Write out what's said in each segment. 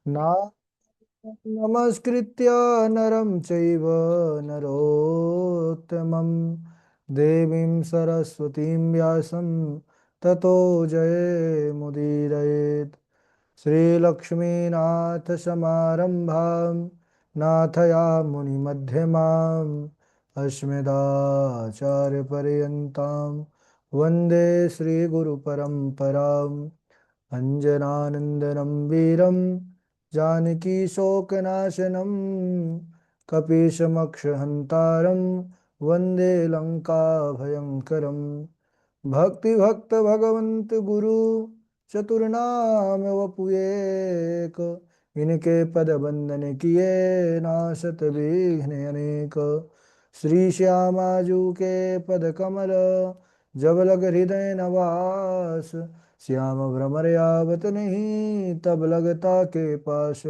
ना नमस्कृत्य नरं चैव नरोत्तमं देवीं सरस्वतीं व्यासं ततो जयमुदीरयेत्। श्रीलक्ष्मीनाथसमारम्भां नाथयामुनिमध्यमाम् अस्मदाचार्यपर्यन्तां वन्दे श्रीगुरुपरम्पराम्। अञ्जनानन्दनं वीरं जानकीशोकनाशनं कपीशमक्षहन्तारं वन्दे लङ्काभयङ्करम्। भक्तिभक्त भगवंत गुरु चतुर्नाम वपुएक, इनके पद बंदन किए नासत विघ्न अनेक। श्री श्यामाजू के पद कमल जब लग हृदय नवास, श्याम भ्रमर आवत नहीं तब लगता के पास।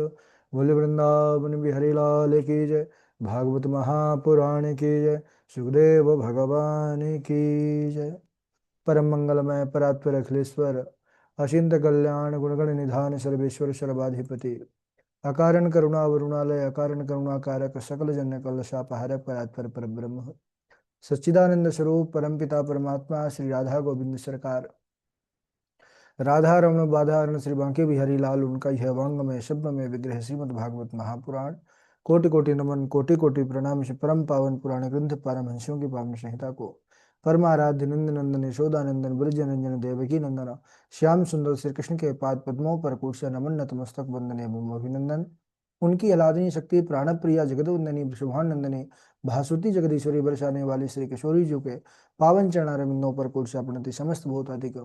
बोले वृंदावन बिहारी लाल की जय, भागवत महापुराण की जय, सुखदेव भगवान की जय। परम मंगलमय परात्पर अखिलेश्वर, अचिंत कल्याण गुणगण निधान सर्वेश्वर सर्वाधिपति, अकारण करुणा वरुणालय अकारण करुणा कारक सकल जन कलशापहारक परात्पर पर ब्रह्म सच्चिदानंद स्वरूप परमपिता परमात्मा श्री राधा गोविंद सरकार, राधा रमण बाधारण श्री बांके बिहारी लाल उनका यह वांग में शब्द में विग्रह श्रीमद् भागवत महापुराण। कोटि कोटि नमन कोटि कोटि प्रणाम। श्री परम पावन पुराण ग्रंथ पारमहंस्यों की पावन संहिता को परमाराध्य नंद नंदन यशोदानंदन ब्रज नंदन देवकी नंदन श्याम सुंदर श्री कृष्ण के पाद पद्मों पर कूर्चा नमन नतमस्तक वंदने एवं अभिनंदन। उनकी आराधनीय शक्ति प्राण प्रिया जगदवंदनी शुभानंदनी भासुती जगदीश्वरी बरसाने वाली श्री किशोरी जी के पावन चरणारविंदों पर कूर्चा प्रणति समस्त भूतादिक।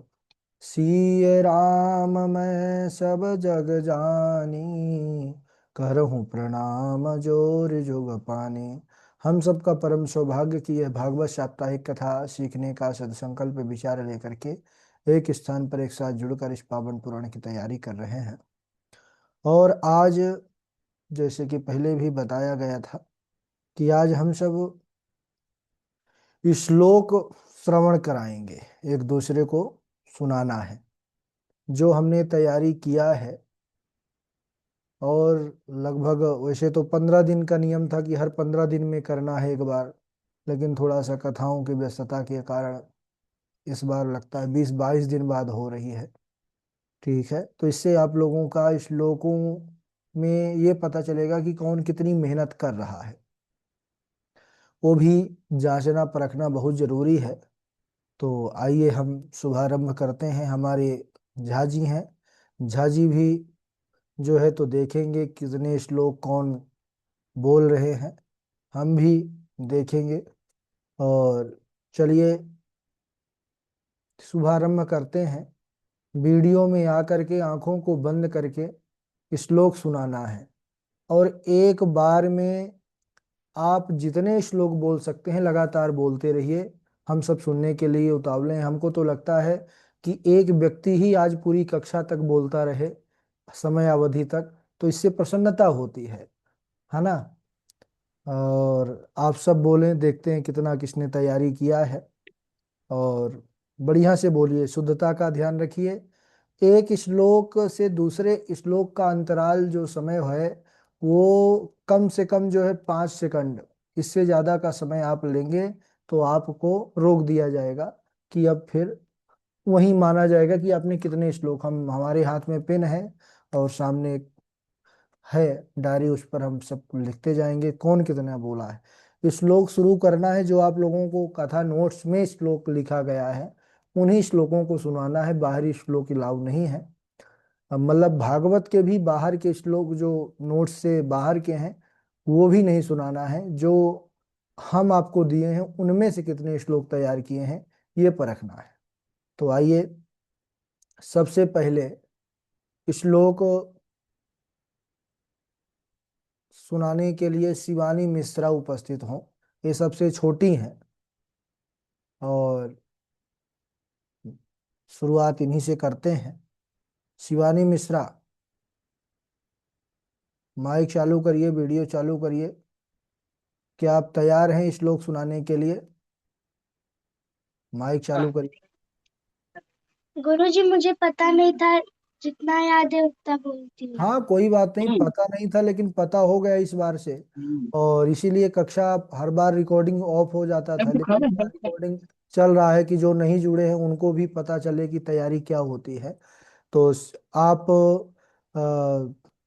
सिय राम मैं सब जग जानी, करहूँ प्रणाम जोर जुग पानी। हम सबका परम सौभाग्य की यह भागवत साप्ताहिक कथा सीखने का सदसंकल्प विचार लेकर के एक स्थान पर एक साथ जुड़कर इस पावन पुराण की तैयारी कर रहे हैं। और आज जैसे कि पहले भी बताया गया था कि आज हम सब श्लोक श्रवण कराएंगे, एक दूसरे को सुनाना है जो हमने तैयारी किया है। और लगभग वैसे तो 15 दिन का नियम था कि हर 15 दिन में करना है एक बार, लेकिन थोड़ा सा कथाओं की व्यस्तता के कारण इस बार लगता है 20-22 दिन बाद हो रही है। ठीक है, तो इससे आप लोगों का श्लोकों में ये पता चलेगा कि कौन कितनी मेहनत कर रहा है, वो भी जांचना परखना बहुत जरूरी है। तो आइए हम शुभारंभ करते हैं। हमारे झा जी हैं, झा जी भी जो है तो देखेंगे कितने श्लोक कौन बोल रहे हैं, हम भी देखेंगे। और चलिए शुभारंभ करते हैं। वीडियो में आकर के आंखों को बंद करके श्लोक सुनाना है, और एक बार में आप जितने श्लोक बोल सकते हैं लगातार बोलते रहिए। हम सब सुनने के लिए उतावले हैं। हमको तो लगता है कि एक व्यक्ति ही आज पूरी कक्षा तक बोलता रहे, समय अवधि तक, तो इससे प्रसन्नता होती है ना। और आप सब बोलें, देखते हैं कितना किसने तैयारी किया है। और बढ़िया से बोलिए, शुद्धता का ध्यान रखिए। एक श्लोक से दूसरे श्लोक का अंतराल जो समय है वो कम से कम जो है 5 सेकंड, इससे ज्यादा का समय आप लेंगे तो आपको रोक दिया जाएगा कि अब फिर वही माना जाएगा कि आपने कितने श्लोक। हम हमारे हाथ में पेन है और सामने है डायरी, उस पर हम सब लिखते जाएंगे कौन कितना बोला है। श्लोक शुरू करना है, जो आप लोगों को कथा नोट्स में श्लोक लिखा गया है उन्हीं श्लोकों को सुनाना है, बाहरी श्लोक अलाउ नहीं है। अब मतलब भागवत के भी बाहर के श्लोक जो नोट्स से बाहर के हैं वो भी नहीं सुनाना है। जो हम आपको दिए हैं उनमें से कितने श्लोक तैयार किए हैं ये परखना है। तो आइए, सबसे पहले श्लोक सुनाने के लिए शिवानी मिश्रा उपस्थित हों। ये सबसे छोटी हैं और शुरुआत इन्हीं से करते हैं। शिवानी मिश्रा, माइक चालू करिए, वीडियो चालू करिए। क्या आप तैयार हैं श्लोक सुनाने के लिए? माइक चालू करिए। गुरुजी मुझे पता नहीं था जितना याद है उतना बोलती हूँ। हाँ कोई बात नहीं, पता नहीं था लेकिन पता हो गया इस बार से। और इसीलिए कक्षा हर बार रिकॉर्डिंग ऑफ हो जाता था, लेकिन इस बार रिकॉर्डिंग चल रहा है कि जो नहीं जुड़े हैं उनको भी पता चले कि तैयारी क्या होती है। तो आप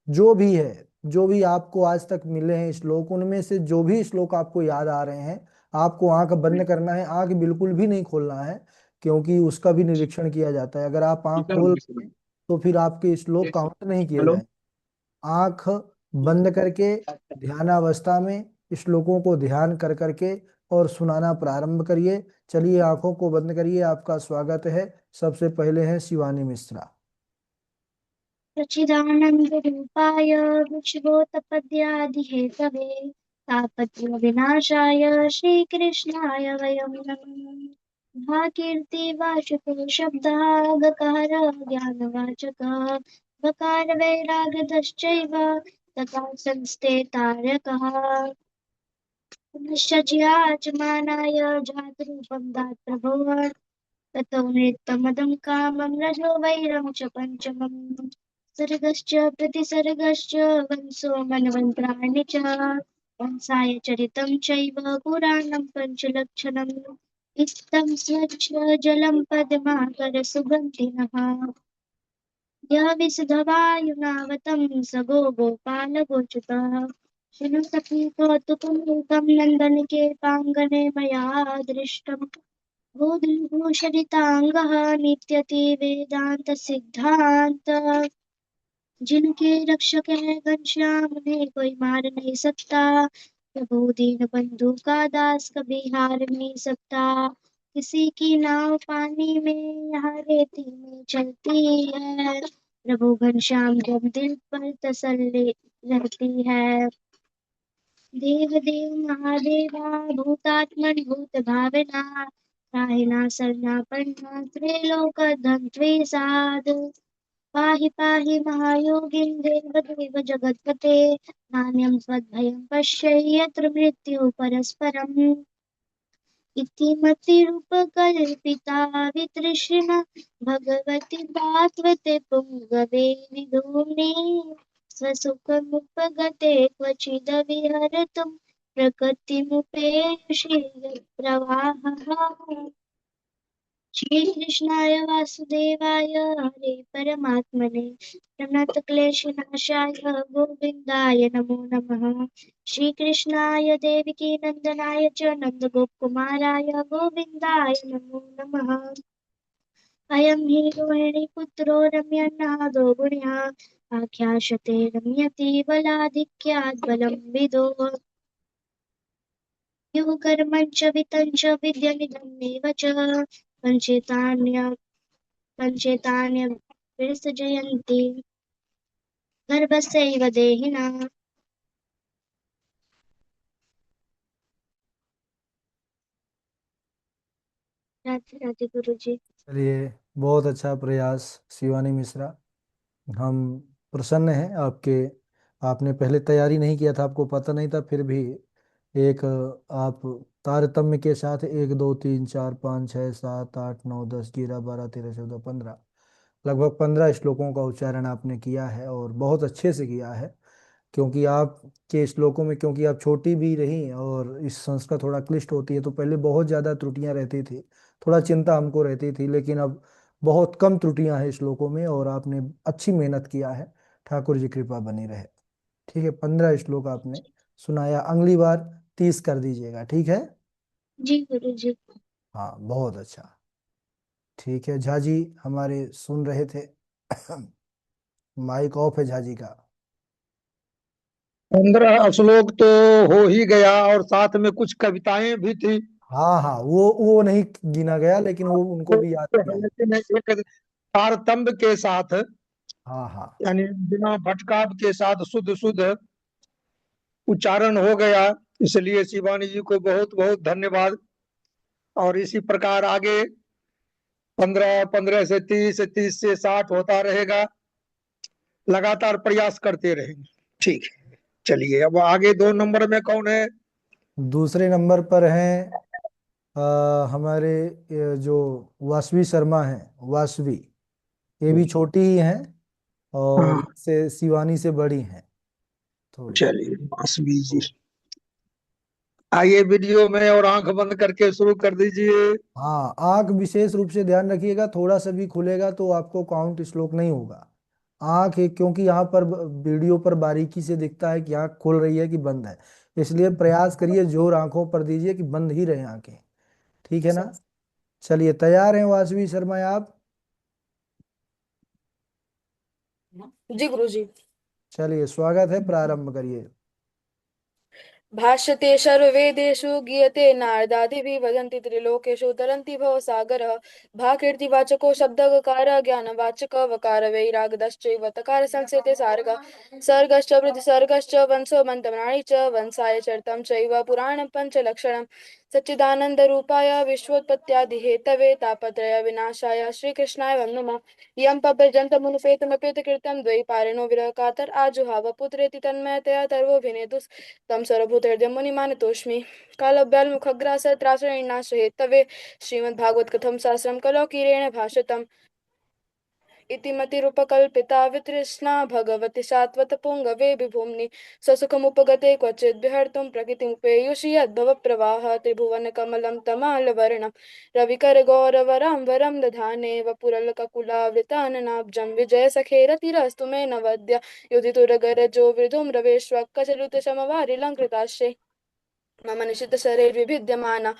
जो भी है, जो भी आपको आज तक मिले हैं श्लोक, उनमें से जो भी श्लोक आपको याद आ रहे हैं, आपको आंख बंद करना है, आंख बिल्कुल भी नहीं खोलना है, क्योंकि उसका भी निरीक्षण किया जाता है। अगर आप आंख खोल रहे हैं, तो फिर आपके श्लोक काउंट नहीं किए हेलो। जाएंगे। आंख बंद करके ध्यानावस्था में श्लोकों को ध्यान कर करके और सुनाना प्रारंभ करिए। चलिए आंखों को बंद करिए, आपका स्वागत है। सबसे पहले है शिवानी मिश्रा। सच्चिदानन्दरूपाय विश्वोत्पत्यादिहेतवे तापत्रयविनाशाय श्रीकृष्णाय वयं नमः। भाकीर्तिवाचको शब्दः गकार ज्ञानवाचकः गकार वैराग्यधश्चैव तथा संस्ते तारकः। पुनश्च ज्याचमानाय जातरूपं दातृभुवन् ततो नृत्तमदं कामं रजो वैरं च पञ्चमम्। सर्गश्च प्रतिसर्गश्च वंशो मन्वन्तराणि च कंसाय चरितं चैव पुराणं पञ्चलक्षणम्। इत्थं स्वच्छ जलं पद्माकर सुगन्धिनः यः विशुद्धवायुनावतं स गोपालगोच्युतः। शृणु सखी कौतुकमुखं नन्दनिकेताङ्गने मया दृष्टम्। भूषरितांगः नित्यति वेदांत सिद्धांत जिनके रक्षक है घनश्याम उन्हें कोई मार नहीं सकता। प्रभु दीन बंधु का दास कभी हार नहीं सकता। किसी की नाव पानी में यहाँ रेती में चलती है। प्रभु घनश्याम जब दिल पर तसल्ली रहती है। देव देव महादेवा भूतात्मन भूत भावना पाहिना सरनापन्ना त्रैलोक धन्त्वे साध पाहि पाहि महायोगिन देव देव जगत्पते नान्यं त्वद्भयं पश्य यत्र मृत्यु परस्परम्। इति मतिरुपकल्पिता वितृष्णा भगवति भागवते पुंगवे विधूमे स्वसुखमुपगते क्वचिदविहरतुं प्रकृतिमुपेयसि यत्प्रवाहः। श्री कृष्णाय वासुदेवाय हरे परमात्मने प्रणतक्लेशनाशाय गोविन्दाय नमो नमः। श्री कृष्णाय देवकी नंदनाय च नन्दगोपकुमाराय गोविन्दाय नमो नमः। अयं हि रोहिणीपुत्रो रम्यनादो गुणः आख्याशते रम्यति बलाधिक्यात् बलं विदो युः कर्मं च वित्तं च विद्यमिदमेव च पञ्चेतान्य पञ्चेतान्यभिर्सृजयन्ति गर्भस्यैव देहिनः। राधे राधे गुरु जी। चलिए, बहुत अच्छा प्रयास शिवानी मिश्रा। हम प्रसन्न हैं आपके। आपने पहले तैयारी नहीं किया था, आपको पता नहीं था, फिर भी एक आप तारतम्य के साथ 1 2 3 4 5 6 7 8 9 10 11 12 13 14 15, लगभग 15 श्लोकों का उच्चारण आपने किया है और बहुत अच्छे से किया है। क्योंकि आपके श्लोकों में, क्योंकि आप छोटी भी रही और इस संस्कृत थोड़ा क्लिष्ट होती है, तो पहले बहुत ज़्यादा त्रुटियां रहती थी, थोड़ा चिंता हमको रहती थी, लेकिन अब बहुत कम त्रुटियां हैं श्लोकों में और आपने अच्छी मेहनत किया है। ठाकुर जी कृपा बनी रहे। ठीक है, 15 श्लोक आपने सुनाया, अगली बार 30 कर दीजिएगा, ठीक है। जी गुरु जी। हाँ बहुत अच्छा। ठीक है, झाजी हमारे सुन रहे थे। माइक ऑफ है झाजी का। 15 श्लोक तो हो ही गया और साथ में कुछ कविताएं भी थी। हाँ हाँ, वो नहीं गिना गया, लेकिन वो उनको तो भी याद किया है। लेकिन एक तारतम्य के साथ, हाँ हाँ। यानी बिना भटकाव के साथ शुद्ध शुद्ध उच्चारण हो गया। इसलिए शिवानी जी को बहुत बहुत धन्यवाद। और इसी प्रकार आगे 15 15 से 30, 30 से 60 होता रहेगा। लगातार प्रयास करते रहेंगे। ठीक है, चलिए अब आगे 2 नंबर में कौन है? दूसरे नंबर पर हैं हमारे जो वासवी शर्मा हैं। वासवी, ये भी छोटी ही हैं, और हाँ, इससे शिवानी से बड़ी हैं थोड़ी। चलिए वासवी जी, आइए वीडियो में और आंख बंद करके शुरू कर दीजिए। हाँ, आंख विशेष रूप से ध्यान रखिएगा, थोड़ा सा भी खुलेगा तो आपको काउंट श्लोक नहीं होगा। क्योंकि यहाँ पर वीडियो पर बारीकी से दिखता है कि आंख खुल रही है कि बंद है, इसलिए प्रयास करिए जोर आंखों पर दीजिए कि बंद ही रहे आंखें। ठीक है ना? चलिए, तैयार हैं वासवी शर्मा आप? जी गुरुजी। चलिए, स्वागत है, प्रारंभ करिए। भाष्यते सर्ववेदेषु गीयते नारदादिभिः वदन्ति त्रिलोकेषु तरन्ति भवसागरः। भाकीर्तिवाचको शब्दगकार ज्ञानवाचक वकार वैरागदश्चैव तकार संसेते सार्गः। सर्गश्च वृद्धिसर्गश्च वंशो मन्त्रणानि च वंशाय चरितं चैव पुराणं पञ्चलक्षणम्। सच्चिदानन्दरूपाय विश्वोत्पत्त्यादिहेतवे तापत्रय विनाशाय श्रीकृष्णाय वयं नमः। यं पव्यजन्तमुनुपेतमपेतकृतं द्वैपारिणो विरहकातर आजुहाव पुत्रेति तन्मयतया तर्वोऽभिनेदुः तं सर्वभूतहृदयं मुनिमानतोऽस्मि। कालव्यालमुखग्रासत्रासरेणाश्रयेत्तवे श्रीमद्भागवत कथं सहस्रं कलौ कीरेण भाषितम् इति मतिरुपकल्पिता वितृष्णा भगवति सात्वतपुङ्गवे विभुम्नि स्वसुखमुपगते क्वचिद् विहर्तुं प्रकृतिमुपेयुषि यद्भवप्रवाह त्रिभुवनकमलं तमालवर्णं रविकरगौरवरं वरं दधाने वपुरलककुलावृताननाब्जं विजयसखेरतिरस्तु मे नवद्य योधितुरगरजो वृधुं रवेष्वक्कचलुतशमवारिलङ्कृताश्रे मम निशितशरैर्विभिद्यमाना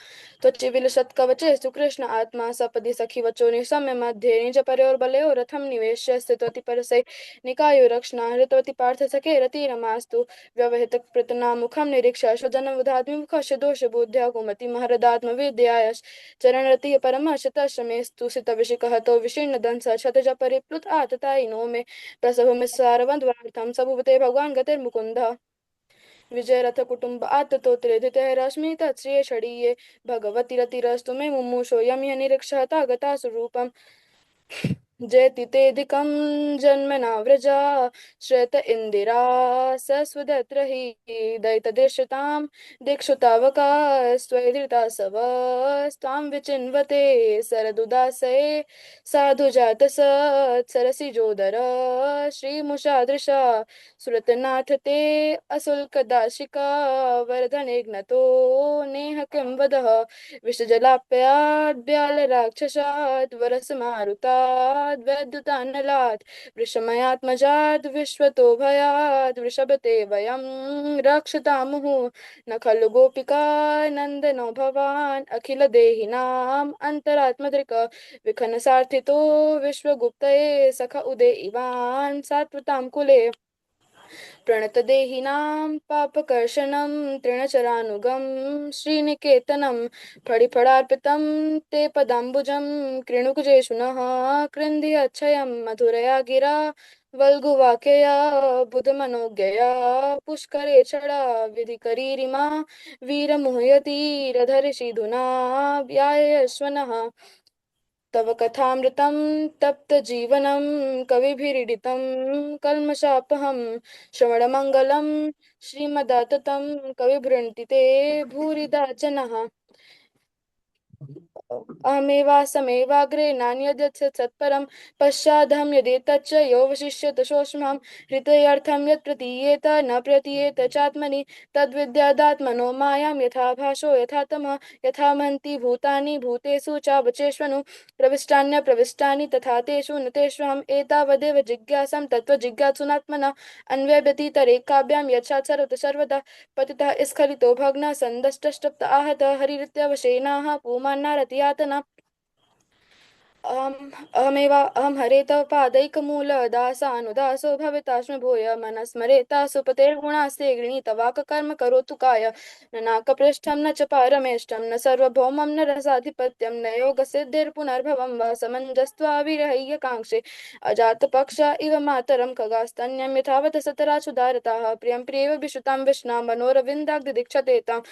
त्वच्चिविलसत्कवचे सुकृष्ण आत्मा सपदि सखिवचो निशम्य मध्ये निजपरयोर्बलयोरथं निवेश्य स्थितवती परसै निकायो हृतवती पार्थ सखे रतिरमास्तु व्यवहितकृतनामुखं निरीक्ष्य स्वजनवधात्मिमुखस्य दोषबुद्ध्या कुमति महरदात्मविद्यायश् चरणरतिः परमशतश्रमेस्तु सितविशिखहतो विशीर्णदंस शतज परिप्लुत आततायिनो मे प्रसभमिस्सारवन्द्वार्थं सभुवते भगवान् गतिर्मुकुन्दः विजयरथ कुटुंब आततोत्रे धृतैरश्मि तत्श्रिये षडीये भगवति रतिरस्तु मे मुमूषो यं ह्य निरीक्षता गता स्वरूपम् जयति तेऽधिकं जन्मना व्रजा श्रेत इन्दिरा सस्वदत्र हि दयितदृश्यतां दिक्षुतावका स्वैधृतासवस्तां विचिन्वते सरदुदासये साधुजातसत्सरसिजोदर श्रीमुषादृशा सुरतनाथ ते अशुल्कदाशिका वरदनेघ्नतो नेह किं वदः विषजलाप्याद् वरसमारुताद् वैद्युतानलात् वृषमयात्मजात् विश्वतो भयात् वृषभते वयं रक्षतामुः न खलु गोपिका नन्दनो भवान् अखिलदेहिनाम् अन्तरात्मदृक् विखनसार्थितो विश्वगुप्तये सख उदे इवान् सात्वतां कुले प्रणतदेहिनां पापकर्षणं तृणचरानुगं श्रीनिकेतनं फडिफडार्पितं ते पदाम्बुजं कृणुकुजेषु नः कृन्धि अच्छयं मधुरया गिरा वल्गुवाक्यया बुधमनोज्ञया पुष्करे छड़ा विधिकरीरिमा वीरमुह्यतीरधरिषिधुना व्यायश्वनः तव कथामृतं तप्तजीवनं कविभिरीडितं कल्मषापहं श्रवणमङ्गलं श्रीमदाततं कविभृन्ति ते भूरिदा जनः अहमेवासमेवाग्रे नान्यद्यत् सत्परं पश्चादहं यदेतच्च योऽवशिष्यत सोऽस्म्यहं हृदयार्थं यत् प्रतीयेत न प्रतीयेत चात्मनि तद्विद्यादात्मनो मायां यथा भासो यथा तमः यथा महन्ति भूतानि भूतेषु चावचेष्वनु प्रविष्टान्यप्रविष्टानि तथा तेषु न तेष्वहम् एतावदेव जिज्ञासां तत्त्वजिज्ञासुनात्मनः अन्वयव्यतितरेकाभ्यां यच्छात् सर्वदा पतितः स्खलितो भग्नः सन्दष्टस्तप्त आहतः हरिरित्यवशेनाः पुमान्नारतियातना अहमेवाहं हरे तव पादैकमूलदासानुदासो भवितास्मि भूय मनस्मरेता सुपतेर्गुणास्ते गृणीतवाककर्म करोतु काय न नाकपृष्ठं न च पारमेष्टं न सार्वभौमं न रसाधिपत्यं न योगसिद्धिर्पुनर्भवं वा समञ्जस्त्वाविरहय्यकाङ्क्षे अजातपक्ष इव मातरं खगास्तन्यं यथावत् सतराचुदारताः प्रियं प्रियव विश्रुतां विष्णां मनोरविन्दाग्धदीक्षते ताम्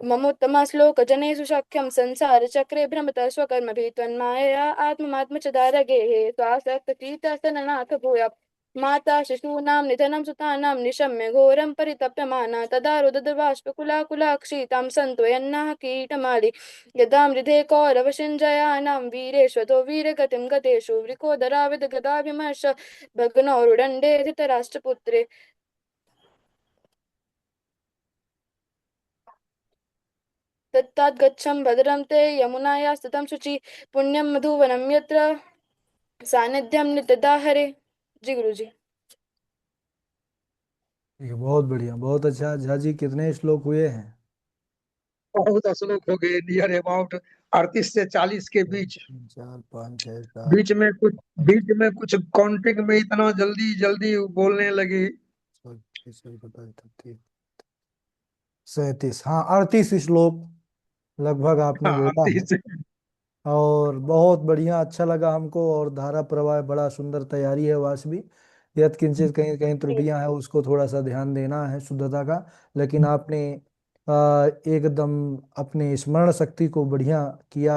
ममोत्तमश्लोकजनेषु सख्यं संसारचक्रे भ्रमतः स्वकर्मभिः त्वन्मायया आत्ममात्म च दारगेः स्वासक्तचित्तस्तननाथ भूयात् माता शिशूनां निधनं सुतानां निशम्य घोरं परितप्यमाना तदा रुदद्बाष्पकुलाकुलाक्षीतां सन्त्वयन्नाह कीटमाली यदा मृधे कौरवशिञ्जयानां वीरेष्वतो वीरगतिं गतेषु वृकोदराविदगदाभिमर्श भग्नौरुदण्डे धृतराष्ट्रपुत्रे तत्ताद्गच्छं भद्रं ते यमुनाया स्थितं शुचि पुण्यं मधुवनं यत्र सानिध्यं नित्यदा हरे। जी गुरु जी। ये बहुत बढ़िया, बहुत अच्छा। झा जी, कितने श्लोक हुए हैं? बहुत श्लोक हो गए, नियर अबाउट 38 से 40 के बीच। 4 5 6 7 बीच में कुछ काउंटिंग में इतना जल्दी जल्दी बोलने लगे। 37, हाँ 38 श्लोक लगभग आपने हाँ, बोला है। 38 और बहुत बढ़िया, अच्छा लगा हमको। और धारा प्रवाह बड़ा सुंदर तैयारी है वासवी। यद किंचित कहीं कहीं त्रुटियां हैं, उसको थोड़ा सा ध्यान देना है, शुद्धता का। लेकिन आपने एकदम अपने स्मरण शक्ति को बढ़िया किया।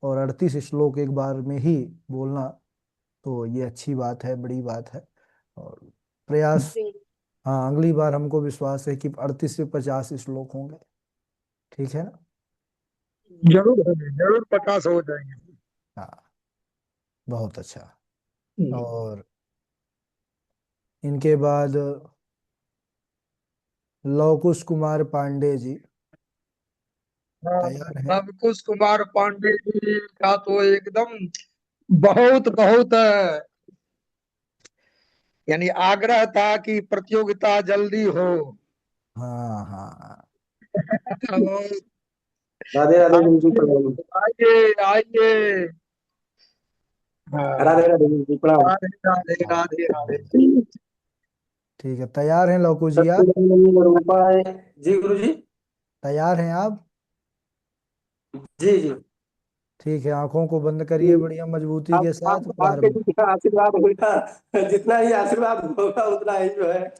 और 38 श्लोक एक बार में ही बोलना, तो ये अच्छी बात है, बड़ी बात है। और प्रयास, जी हाँ अगली बार हमको विश्वास है कि 38 से 50 श्लोक होंगे। ठीक है ना? जरूर होंगे, जरूर 50 हो जाएंगे। हाँ, बहुत अच्छा। हम्म। और इनके बाद लवकुश कुमार पांडे जी हाँ, तैयार हैं? लवकुश कुमार पांडे जी का तो एकदम बहुत बहुत यानी आग्रह था कि प्रतियोगिता जल्दी हो। हाँ हाँ। और राधे राधे गुरु जी प्रणाम। आइए आइए। हाँ, राधे राधे गुरु जी प्रणाम। राधे राधे हाँ, राधे राधे। ठीक है, तैयार हैं लवकुश जी आप? सच्चिदानंद रूपाय। जी गुरु जी। तैयार हैं आप? जी जी। ठीक है, आंखों को बंद करिए बढ़िया मजबूती के साथ, आपके प्रारंभ। जितना आशीर्वाद होगा, जितना ही आशीर्वाद होगा उतना ही जो है।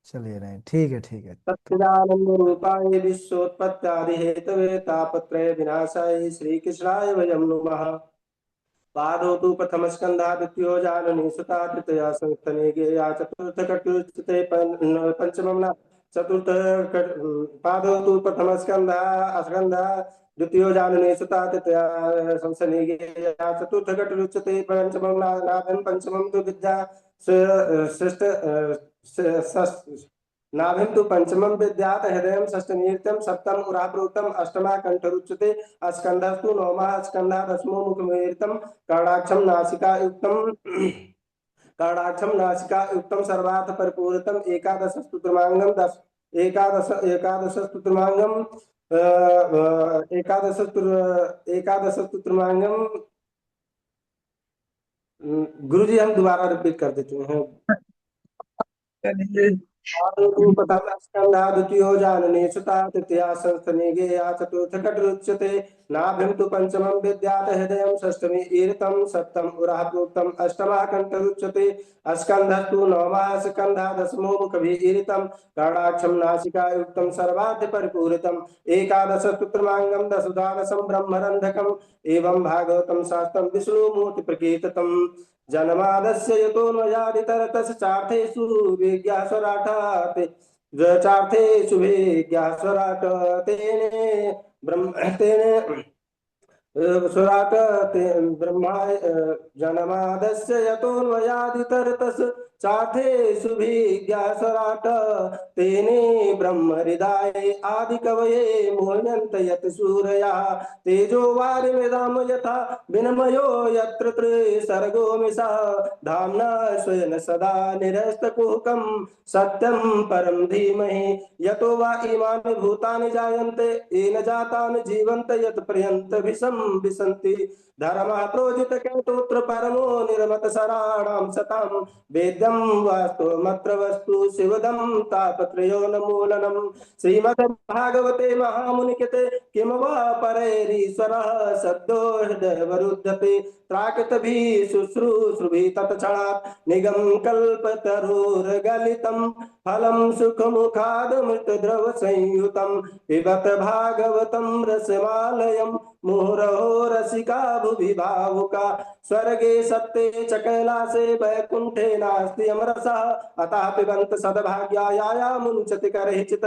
चलिए रहे, ठीक है ठीक है। सच्चिदानंद रूपाय विश्वोत्पत्त्यादि हेतवे तापत्रय विनाशाय श्रीकृष्णाय वयं नुमः। पादौ तु प्रथमस्कन्धा द्वितीयो जाननी सुता तृतीया संस्थने गेया चतुर्थकटुस्थिते पंचमं न चतुर्थ पादौ तु प्रथमस्कन्धा स्कन्धा द्वितीयो जाननी सुता तृतीया संस्थने गेया चतुर्थकटुच्यते पंचमं नाभं पंचमं तु विद्या श्रेष्ठ नाभिं तु पंचमं विद्यात् हृदयं षष्ठनिर्त्यं सप्तम उराप्रोक्तम अष्टमा कंठरुच्यते स्कंधस्तु नवमः स्कंधा दशमो मुखमेरितं कर्णाक्षं नासिकायुक्तं कर्णाक्षं नासिकायुक्तं सर्वार्थ परिपूरितम् एकादश स्तुत्रमांगं दश एकादश स्तुत्रमांगं एकादश स्तुत्रमांगं। गुरुजी हम दोबारा रिपीट कर देते हैं। चलिए। स्कंधा द्वितीयो जानने सुता तृतीया संस्थने गेया चतुर्थ कटरुच्यते नाभिं तु पंचमं विद्यात् हृदयं षष्ठमी ईरितं सप्तम उरः प्रोक्तम् अष्टमा कंठरुच्यते स्कंधस्तु नवमः स्कंधा दशमो मुखभिरीरितं कर्णाक्षं नासिकायुक्तं सर्वार्थ परिपूरितम् एकादश स्तुत्रमांगं दशद्वादशं ब्रह्मरन्धकम् एवं भागवतं शास्त्रं विष्णुमूर्ति प्रकीर्तितम् जन्मादस्य यतोऽन्वयादितरतस् चार्थेषु विज्ञास्वराठात् चार्थेषु विज्ञास्वराट् तेने तेने सुराट ब्रह्मा जन्मादस्य यतोऽन्वयादितरतस् चार्थेषु विज्ञास्वराट् तेने ब्रह्म हृदये आदिकवये मोह्यन्त यत् सूरयः तेजो वारिमृदां यथा विनिमयो यत्र त्रिसर्गो मिषा धाम्ना स्वेन सदा निरस्तकुहकं सत्यं परं धीमहि यतो वा इमानि भूतानि जायन्ते येन जातानि जीवन्त यत् पर्यन्त विषं विसन्ति धर्मः प्रोजितकेतुत्र परमो निर्मतसराणां सतां वेद्यं वास्तवमत्र वस्तु शिवदं तापत्रयोन्मूलनं श्रीमद्भागवते महामुनिकृते किं वा परैरीश्वरः सद्यो हृदयवरुध्यते त्राकृतभिः शुश्रूषुभिः तत्क्षणात् निगम कल्पतरोर्गलितं फलं सुखमुखादमृतद्रवसंयुतं पिबत भागवतं रसमालयं मुहुरहो रसिका भुवि भावुका स्वर्गे सत्ते च कैलासे वैकुण्ठे नास्ति अमरसः अतः पिबन्त सद्भाग्याया मुञ्चति करहिचित्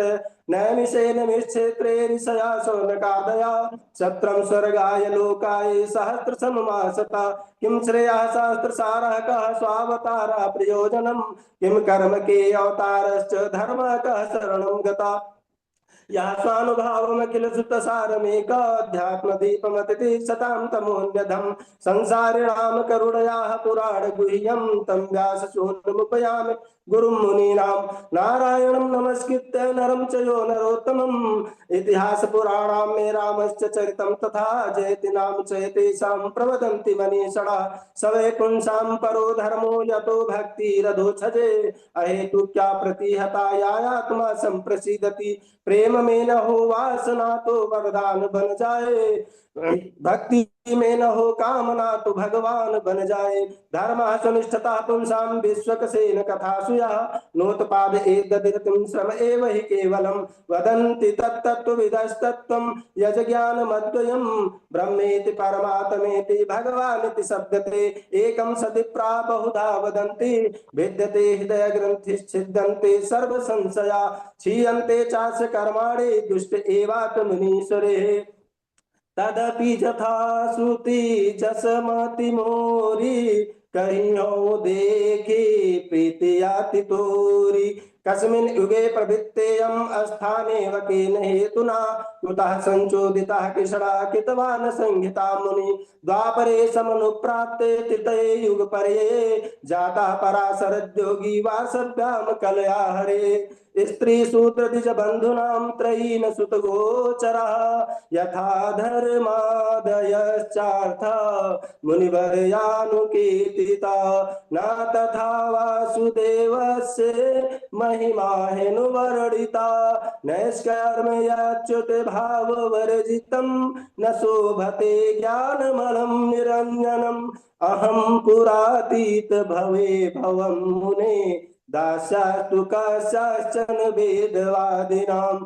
नैमिषेण निश्क्षेत्रे ऋषया शौनकादया सत्रं स्वर्गाय लोकाय सहस्रसममासता किं श्रेयः सहस्रसारः कः स्वावतारा प्रयोजनम् किं कर्म के अवतारश्च धर्मः कः शरणं गता यः स्वानुभावमखिल सुतसारमेकाध्यात्मदीपमतिति सतां तमोन्यधम् संसारिणां करुणयाः पुराणगुह्यं तं व्यासशून्यमुपयामि गुरुं मुनीनां नारायणं नमस्कृत्य नरं चयो नरोत्तमम् इतिहासपुराणां मे रामश्च चरितं तथा जयति नाम चैतेषां प्रवदन्ति मनीषणः सवै पुंसां परो धर्मो यतो भक्तिरधोक्षजे अहेतुक्या प्रतिहतायात्मा संप्रसीदति प्रेम में न हो वासना तो वरदान बन जाए भक्ति में न हो कामना तो भगवान बन जाए धर्म सुनिष्ठता पुंसाम विश्वक सेन कथा सुया नोत्पाद एकदतिरतिम श्रम एव हि केवलम वदन्ति तत्तत्त्वविदस्तत्त्वं यज ज्ञानमद्वयम् ब्रह्मेति परमात्मेति भगवानिति शब्दते एकं सदिप्रा बहुधा वदन्ति भिद्यते हृदय ग्रन्थिश्छिद्यन्ते सर्व संशया क्षीयन्ते चास्य कर्माणि दुष्ट एवात्मनीश्वरे तदपि यथा श्रुति जसमति मोरी कहीं हो देखे प्रीतियाति तोरी कस्मिन् युगे प्रवृत्तेयम् अस्थाने वकेन हेतुना कुतः संचोदितः कृष्णा कृतवान् संहिता मुनि द्वापरे समनुप्राप्ते तृतीये युगपर्ये जातः पराशरद्योगी वासव्याम कलया हरे स्त्री सूत्र द्विज बंधुनां त्रयीन सुत गोचरः यथा धर्मादयश्चार्थ मुनिवर्यानुकीर्तिता न तथा वासुदेवस्य महिमा हेनुवर्णिता नैष्कर्म यच्युत भाव वर्जितं न शोभते ज्ञानमलं निरञ्जनम् अहं पुरातीत भवे भवं मुने दास्यास्तु कस्याश्चन वेदवादिनां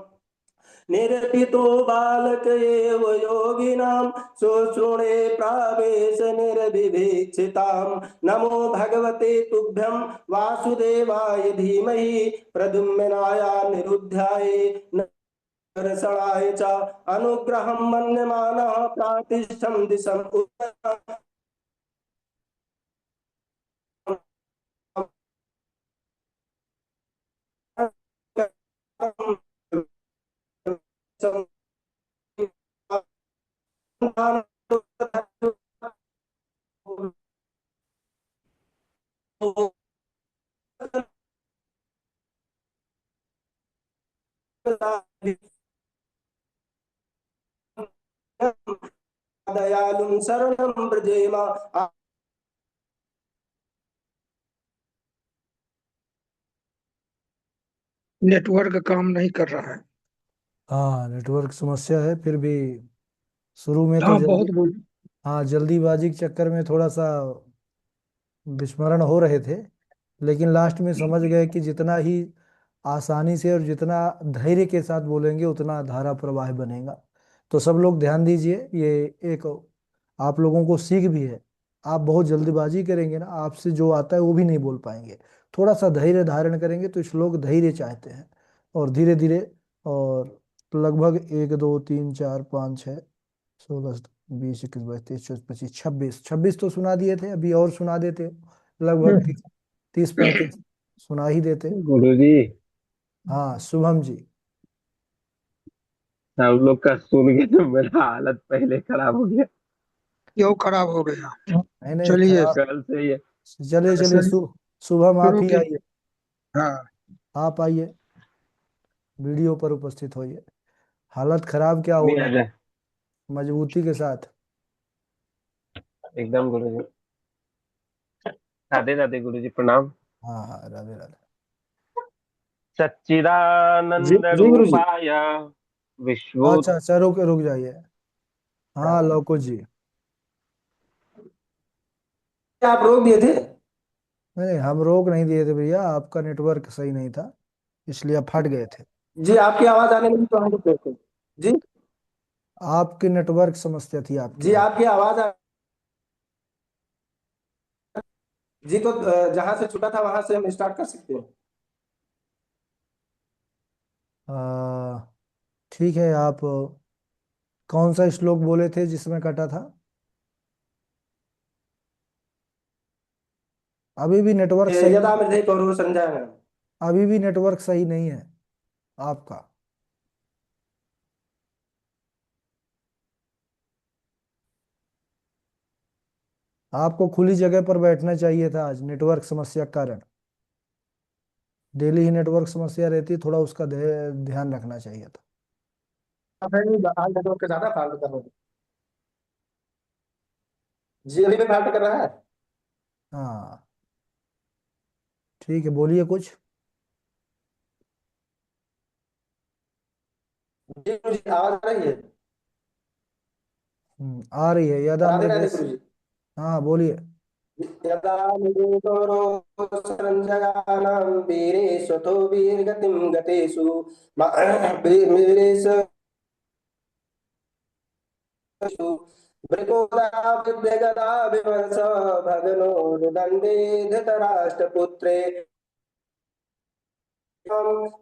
निरपितो बालक एव योगिनां शुश्रूणे प्रावेश निर्विभीक्षितां नमो भगवते तुभ्यं वासुदेवाय धीमहि प्रद्युम्नाय निरुद्धाय नरसणाय च अनुग्रहं मन्यमानः प्रातिष्ठं दिशम् दयालुं शरणं व्रजेम नेटवर्क काम नहीं कर रहा है। हाँ, नेटवर्क समस्या है। फिर भी शुरू में तो हाँ जल्दी, बहुत बोल। हाँ, जल्दीबाजी के चक्कर में थोड़ा सा विस्मरण हो रहे थे, लेकिन लास्ट में समझ गए कि जितना ही आसानी से और जितना धैर्य के साथ बोलेंगे उतना धारा प्रवाह बनेगा। तो सब लोग ध्यान दीजिए, ये एक आप लोगों को सीख भी है। आप बहुत जल्दबाजी करेंगे ना, आपसे जो आता है वो भी नहीं बोल पाएंगे। थोड़ा सा धैर्य धारण करेंगे तो श्लोक धैर्य चाहते हैं, और धीरे धीरे, और लगभग 1 2 3 4 5 6 16 20 21 22 23 24 25 26 26 तो सुना दिए थे, अभी और सुना देते, लगभग 30 35 सुना ही देते। गुरुजी, हाँ, शुभम जी। सब लोग का सुन के तो मेरा हालत पहले खराब हो गया। क्यों खराब हो गया? नहीं नहीं, चलिए खराब। कल से ये चलिए चलिए, सही शुभम आप शुरू ही की। आइए, हाँ आप आइए, वीडियो पर उपस्थित होइए। हालत खराब क्या नहीं आ होगा, जाए मजबूती के साथ। एकदम गुरुजी। राधे राधे गुरुजी, प्रणाम। हाँ हाँ, राधे राधे। जी सच्चिदानंद जी गुरु जी। रूपाय विश्वो। अच्छा अच्छा, रुक रुक जाइए। हाँ, लौकुश जी। आप रोक दिए थे नहीं नहीं, हम रोक नहीं दिए थे भैया, आपका नेटवर्क सही नहीं था। इसलिए आप फट गए थे। जी आपकी आवाज आने लगी तो हम रुक गए थे। जी आपकी नेटवर्क समस्या थी आपके जी यहाँ पे। आपकी आवाज जी तो जहां से छूटा था वहां से हम स्टार्ट कर सकते हैं। आ, ठीक है, आप कौन सा श्लोक बोले थे जिसमें कटा था? अभी भी नेटवर्क सही यदा नहीं। मृधे कौरव संजय। अभी भी नेटवर्क सही नहीं है आपका। आपको खुली जगह पर बैठना चाहिए था आज, नेटवर्क समस्या के कारण। डेली ही नेटवर्क समस्या रहती है, थोड़ा उसका ध्यान रखना चाहिए था। आज नेटवर्क ज्यादा फाल्ट कर रहा है। जी अभी भी फाल्ट कर रहा है। हाँ, ठीक है, बोलिए कुछ। जी गुरु जी आवाज आ रही है। आ रही है, यदा राधे राधे मृदेश। गुरु जी। हाँ, बोलिए। यदा मृधे कौरव संजयानां वीरेषु वीरगतिं गतेषु वीरेषु वृकोदरा विमर्श भगनो दंडे धृतराष्ट्रपुत्रे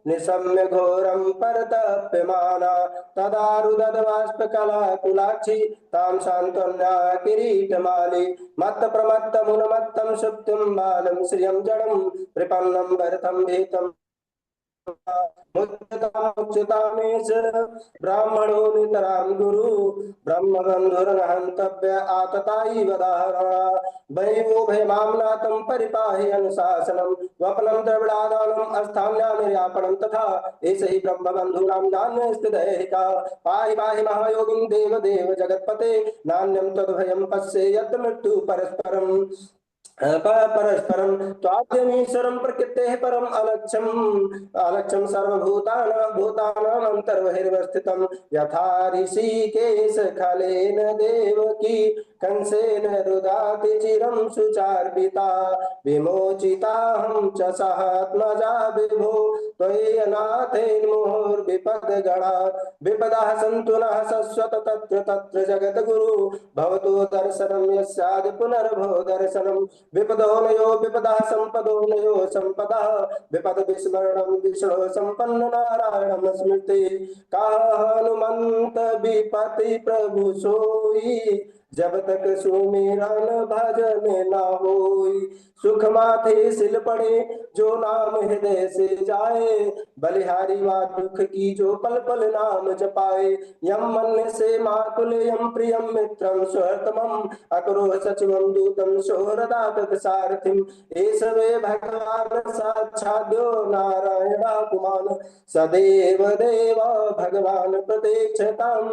निशम्य घोरं परतप्यमाना तदारुदधबाष्पकलाकुलाक्षी तां सान्त्वन्या किरीटमाली मत्तप्रमत्तमुन्मत्तं सुप्तिं बालं श्रियं जडं प्रपन्नं भरतं भीतं मुच्यतामेष ब्राह्मणो नितरां गुरु ब्रह्मबन्धुर्नहन्तव्य आततायि वदाहरणा वैवो भयमाम्नातं परिपाहि अनुशासनं वपनं द्रविडादानम् अस्थान्यानिर्यापणं तथा एष हि ब्रह्मबन्धूनां नान्यस्तिदैहिका पाहि पाहि महायोगिं देव देव जगत्पते नान्यं तद्भयं पश्ये यत् मृत्यु परस्परम् परस्परं त्वाद्यमीश्वरं प्रकृतेः परम् अलक्ष्यं सर्वभूतानां भूतानामन्तर्बहिर्वस्थितं यथा ऋषिकेश खलेन देवकी कंसेन रुदाति चिरं सुचार्पिता विमोचिताहं च सहात्मजा विभो त्वय्यनाथेन मुहुर्विपद्गणात् विपदाः सन्तु नः शश्वत तत्र तत्र जगद्गुरु भवतो दर्शनं यस्यादि पुनर्भव दर्शनं विपदोनयो विपदा संपदोनयो संपदा विपद विस्मरणं विष्णु संपन्न नारायणं स्मृति का हनुमंत विपति प्रभु सोई जब तक सुमिरन भजन न होई सुख माथे सिल पड़े जो नाम हृदय से जाए बलिहारी वा दुख की जो पल पल नाम जपाए यम मन से मातुल यम प्रियम मित्रम सुहृतमम अकरो सचिवम दूतम सोहरदा तत्सारथिम एष वे भगवान साक्षाद्यो नारायण पुमान सदेव देव भगवान प्रतीक्षताम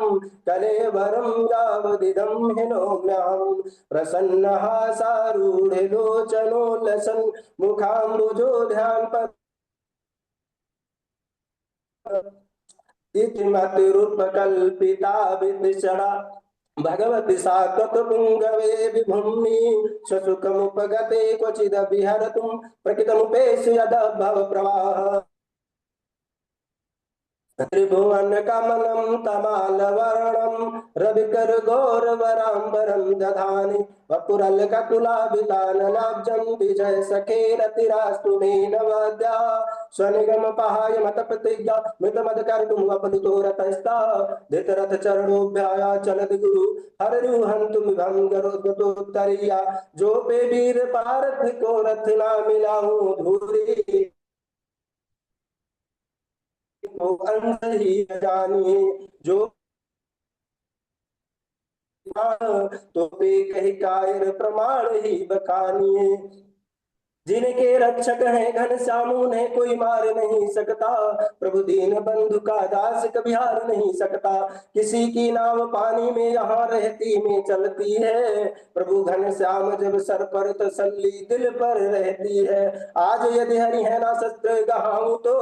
कलेवरम यावदिदम हिनोम्यहम प्रसन्नः सारूढ़ लोचनो लसन मुखाम्बुजो ध्यान पर इतिमतिरूपकल्पिता वितृषणा भगवति सात्वत पुंगवे विभुम्नि स्वसुखमुपगते क्वचिद विहरतुं प्रकृतमुपेषु यद भव प्रवाह त्रिभुवन कमलं तमालवर्णं रविकर गौरवराम्बरं दधानि वपुरल ककुलाभिताननाब्जं विजय सखे रतिरास्तु मे नवद्या स्वनिगम पहाय मत प्रतिज्ञा मृत मद कर्तुं वपनुतो रतस्ता धृतरथ चरणोभ्याया चलत गुरु हररुहन्तु विभं गरोत्तरिया जो पे वीर पारथ को रथ ना मिलाऊं धूरी को अंत ही जानिए जो तो पे कही कायर प्रमाण ही बकानिए जिनके रक्षक हैं घनश्याम उन्हें कोई मार नहीं सकता प्रभु दीन बंधु का दास कभी हार नहीं सकता किसी की नाव पानी में यहाँ रहती में चलती है प्रभु घनश्याम जब सर पर तसल्ली दिल पर रहती है आज यदि हरि है ना शस्त्र गहाऊं तो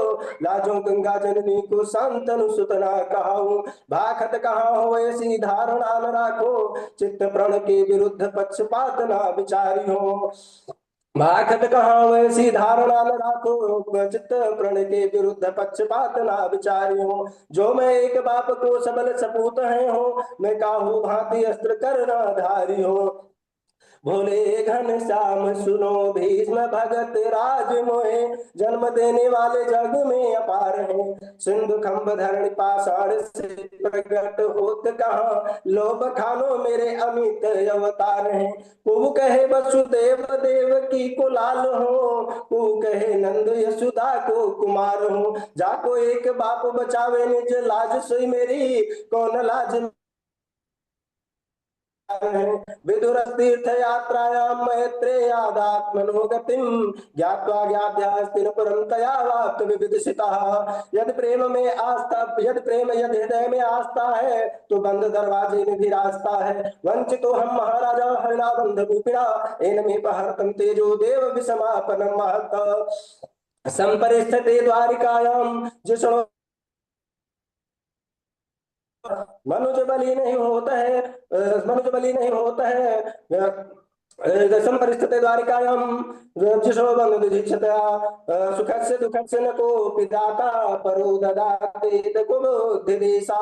लाजो गंगा जननी को शांतनु सुतना कहाऊं भाखत कहाँ हो ऐसी धारणा न राखो चित्त प्रण के विरुद्ध पक्षपात ना विचारी हो भाखत कहाँ वैसी धारणा न राखो, चित्त प्रण के विरुद्ध पक्षपात ना विचारियो। जो मैं एक बाप को सबल सपूत है हो, मैं काहू भांति अस्त्र कर ना धारी हो। भोले घन श्याम सुनो भीष्म भगत राज मोहे, जन्म देने वाले जग में अपार हैं। सिंधु खंब धरणि पाषाण से प्रकट होत कहाँ, लोभ खानो मेरे अमित अवतार हैं। को कहे वसुदेव देव की को लाल हो, को कहे नंद यशोदा को कुमार हो। जाको एक बाप बचावे निज लाज सोई मेरी, कौन लाज विदुर तीर्थ यात्रायां मैत्रेयादात्मनो गतिम, ज्ञात्वा ज्ञात्यास्तिन परम तया वाप्त विविदिशितः। यद प्रेम यद हृदय में आस्था है, तो बंद दरवाजे में भी रास्ता है। वंचितो हम महाराजा हरिणा बंध भूपिणा, एनमे पहर्तम तेजो देव विषमापनम महत। संपरिस्थिते द्वारिकायां जिष्णु मनुज बलि नहीं होता है, मनुज बलि नहीं होता है। दशम परिस्थिति द्वारिकायां जिशो बंधु दीक्षितया, सुखस्य दुःखस्य न कोऽपि दाता परो ददाति को बुद्धिदेशा।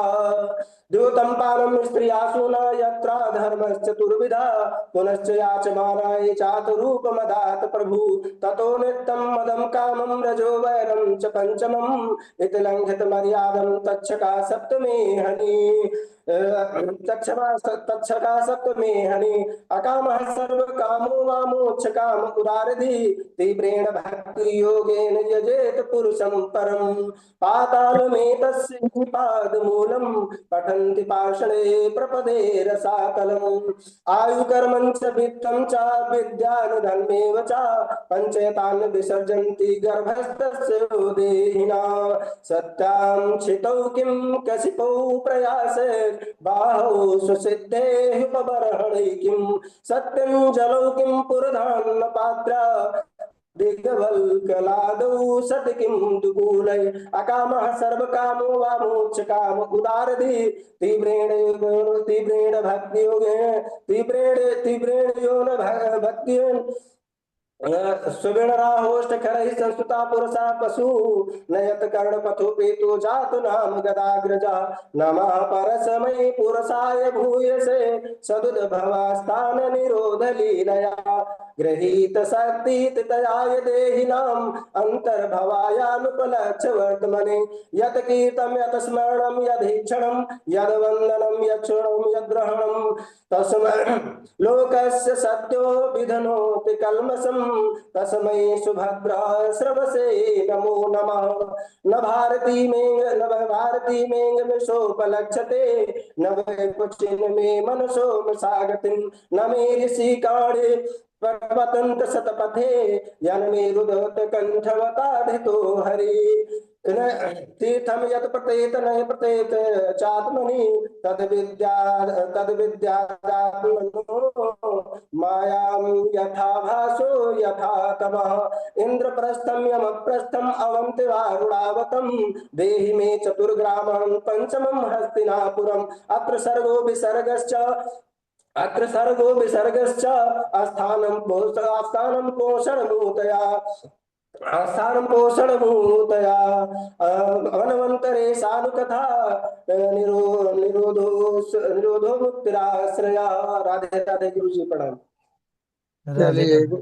द्यूतं पानं स्त्रियासु न यत्रा धर्मश्चतुर्विधा, पुनश्च याचमाना ये चातुरूपमदात् प्रभु। ततो नित्यं मदं कामं रजो वैरं च पंचमम्, इति लङ्घित मर्यादं तच्छका सप्तमे हनि। तच्छका सप्तमे हनि। अकामः सर्व कामो वामोक्ष काम उदारधि, तीव्रेण भक्ति योगेन यजेत पुरुषं परम। पाताल में तस्य पाद मूलम, पठन्ति पाषणे प्रपदे रसातलम्। आयु कर्मं च वित्तं च विद्यान धर्मेव च, पंचयतान् विसर्जन्ति गर्भस्थस्य देहिना। सत्यां क्षितौ किं कशिपौ प्रयास, बाहौ स्वसिद्धेहुपबर्हणै किं। सत्यं जलौ किं पुरधान्न पात्रा, दिग्वल्कलादौ सत किं दुकूलय। अकामः सर्वकामो वा मोक्ष काम उदारधि, तीव्रेण भक्ति योगेन तीव्रेण योन भक्ति सुविणराहोष्ट खरहि संस्तुता पुरुषा पशु, नयत कर्ण पथोपेतो जातु नाम गदाग्रजा। नमः परसमय पुरुषाय भूयसे, सदुद्भवास्थान निरोध लीलया। गृहीत शक्ति तयाय देहिनां, अंतर्भवायानुपलक्ष्य वर्तमने। यत् कीर्तम यत् स्मरणं यदीक्षणं, यद् वन्दनं यच्छृणं यद्ग्रहणं, तस्मै लोकस्य सत्यो विधनोति कल्मषम्, तस्मै सुभद्रा श्रवसे नमो नमः। न भारती में मिशोपलक्ष्यते, न वै कुचिन में मनसो सागतिम। न मे ऋषि काणे पतंत शतपथे, यन मे रुदत कंठवताधितो हरि। तीर्थम यत प्रतेत नय प्रतेत चात्मनि, तद विद्यात्मनो मायां यथा भासो यथा तमः। इंद्रप्रस्थम यमप्रस्थम अवंति वारुणावतम, देहि मे चतुर्ग्रामं पंचमं हस्तिनापुरम्। अत्र सर्गो विसर्गश्च आस्थानं पोषणभूतया। अनवंतरे सानुकथा निरोधो मुक्तिराश्रया। राधे राधे गुरु जी प्रणाम। राधे चलिए, राधे।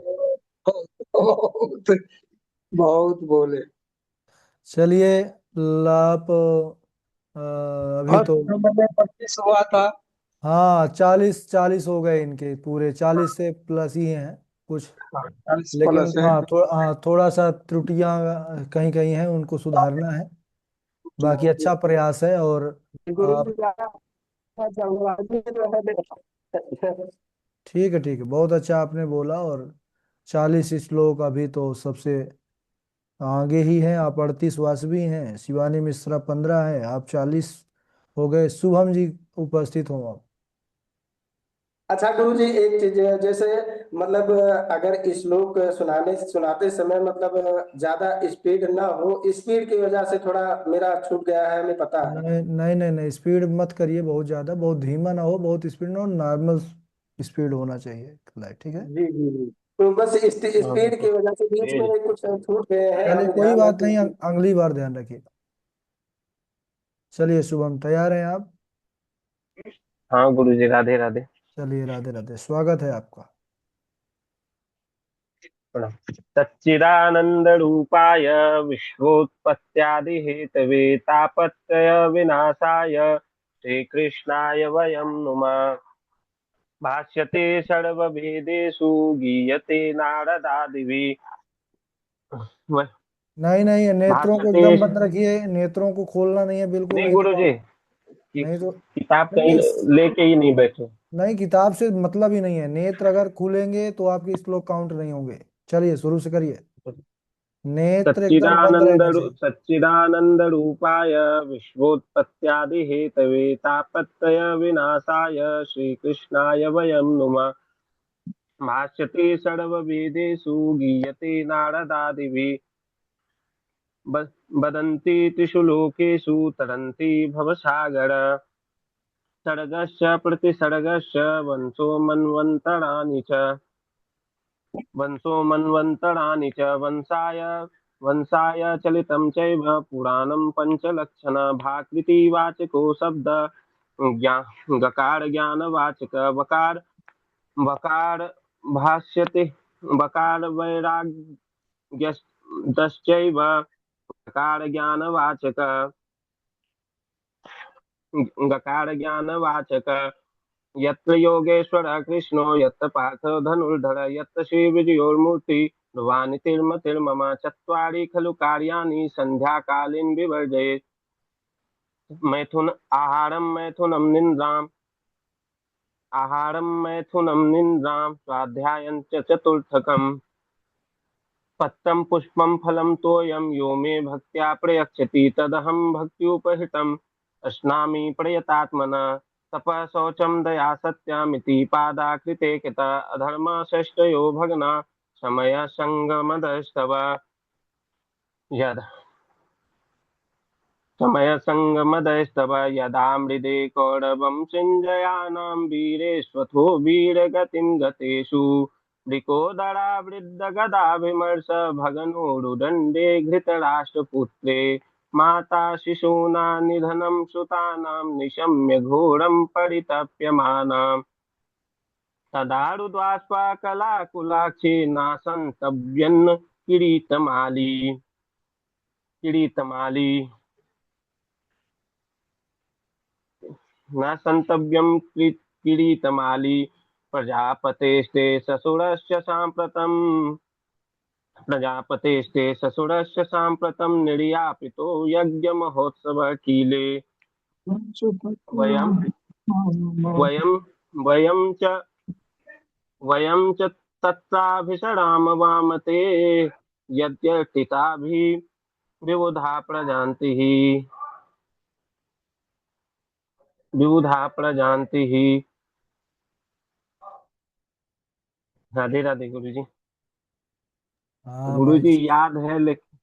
बहुत बहुत बोले। चलिए लाप अभी फर्स्ट तो नंबर में 25 हुआ था। हाँ 40 हो गए इनके पूरे, 40 से प्लस ही हैं कुछ। 40 लेकिन प्लस है। हाँ थोड़ा सा त्रुटियां कहीं कहीं हैं, उनको सुधारना है। बाकी अच्छा प्रयास है। और गुरु आप जी ठीक है, ठीक है, बहुत अच्छा आपने बोला। और 40 श्लोक अभी तो सबसे आगे ही हैं। आप 38 वासवी हैं, शिवानी मिश्रा 15 है, आप 40 हो गए। शुभम जी उपस्थित हो आप। अच्छा गुरु जी, एक चीज है, जैसे मतलब अगर श्लोक सुनाते समय मतलब ज्यादा स्पीड ना हो, स्पीड की वजह से थोड़ा मेरा छूट गया है, हमें पता है। नहीं नहीं नहीं नहीं, स्पीड मत करिए बहुत ज़्यादा, बहुत धीमा ना हो, बहुत स्पीड ना हो, नॉर्मल स्पीड होना चाहिए। ठीक है। जी जी जी। तो बस हाँ स्पीड की बिल्कुल वजह से बीच में तेज। कुछ छूट गए हैं, चलिए हम कोई ध्यान बात नहीं, रखेंगे। अगली बार ध्यान रखिएगा। चलिए शुभम, तैयार हैं आप? हाँ गुरु जी, राधे राधे। चलिए, राधे राधे, स्वागत है आपका। प्रणाम। सच्चिदानंद रूपाय विश्वोत्पत्त्यादि हेतवे तापत्रय विनाशाय श्री कृष्णाय वयं नुमः। भाष्यते सर्ववेदेषु गीयते नारदादिभिः। व- नहीं नहीं, नेत्रों को भाष्यते। एकदम बंद रखिए, नेत्रों को खोलना नहीं है बिल्कुल, नहीं नहीं तो गुरु जी, कि नहीं तो किताब नहीं कहीं नहीं लेके ही नहीं बैठे। नहीं, किताब से मतलब ही नहीं है। नेत्र अगर खुलेंगे तो आपके श्लोक काउंट नहीं होंगे। चलिए शुरू से करिए। नेत्र एकदम बंद रहने चाहिए। सच्चिदानंद रूपाय विश्वोत्पत्त्यादि हेतवे तापत्रय विनाशाय श्री कृष्णाय वयं नुमः। भाष्यते सर्ववेदेषु गीयते नारदादिभिः। वदन्ति त्रिषु लोकेषु तरन्ति भवसागर। सर्गस्य प्रतिसर्गस्य वंशो मन्वन्तराणि च वंशाय चलितं चैव पुराणं पञ्चलक्षण भाकृति वाचको शब्द ज्ञा गकार ज्ञानवाचक वकार भाष्यते वकार वैराग्यश्चैव गकार ज्ञानवाचक गकार ज्ञानवाचक यत्र योगेश्वरः कृष्णो यत्र पार्थो धनुर्धर यत्र श्रीविजयोर्मूर्ति ध्रुवानितिर्मतिर्मम चत्वारि खलु कार्याणि सन्ध्याकालीन विवर्जयेत्। आहारं मैथुनं निन्द्रां स्वाध्यायं च चतुर्थकम्। पत्रं पुष्पं फलं तोयं यो मे भक्त्या प्रयच्छति तदहं भक्त्युपहृतम् अश्नामि प्रयतात्मना। तपः शौचं दया सत्यमिति पादाकृते कृत अधर्मश्रेष्ठयो भग्ना समय संगमदस्तव यद समय संगमदस्तव यदा मृदे कौरवं सिञ्जयानां वीरेष्वथो वीरगतिं गतेषु वृकोदरा वृद्धगदाभिमर्श भगनोरुदण्डे घृतराष्ट्रपुत्रे माता शिशूना निधनं सुतानां निशम्य घोरं परितप्यमानाम् तदा रुद्राश्वाकलाकुलाक्षी नासन्तव्यन् किरीटमाली न सन्तव्यं किरीटमाली। प्रजापतेस्ते ससुरस्य साम्प्रतं निर्यापितो यज्ञमहोत्सवकीले। वयं वयं वयं च वयं च तत्राभिषणाम वामते यद्यर्थिताभिः विबुधा प्रजान्ति। राधे राधे गुरु जी। हाँ गुरु भाई, जी याद है लेकिन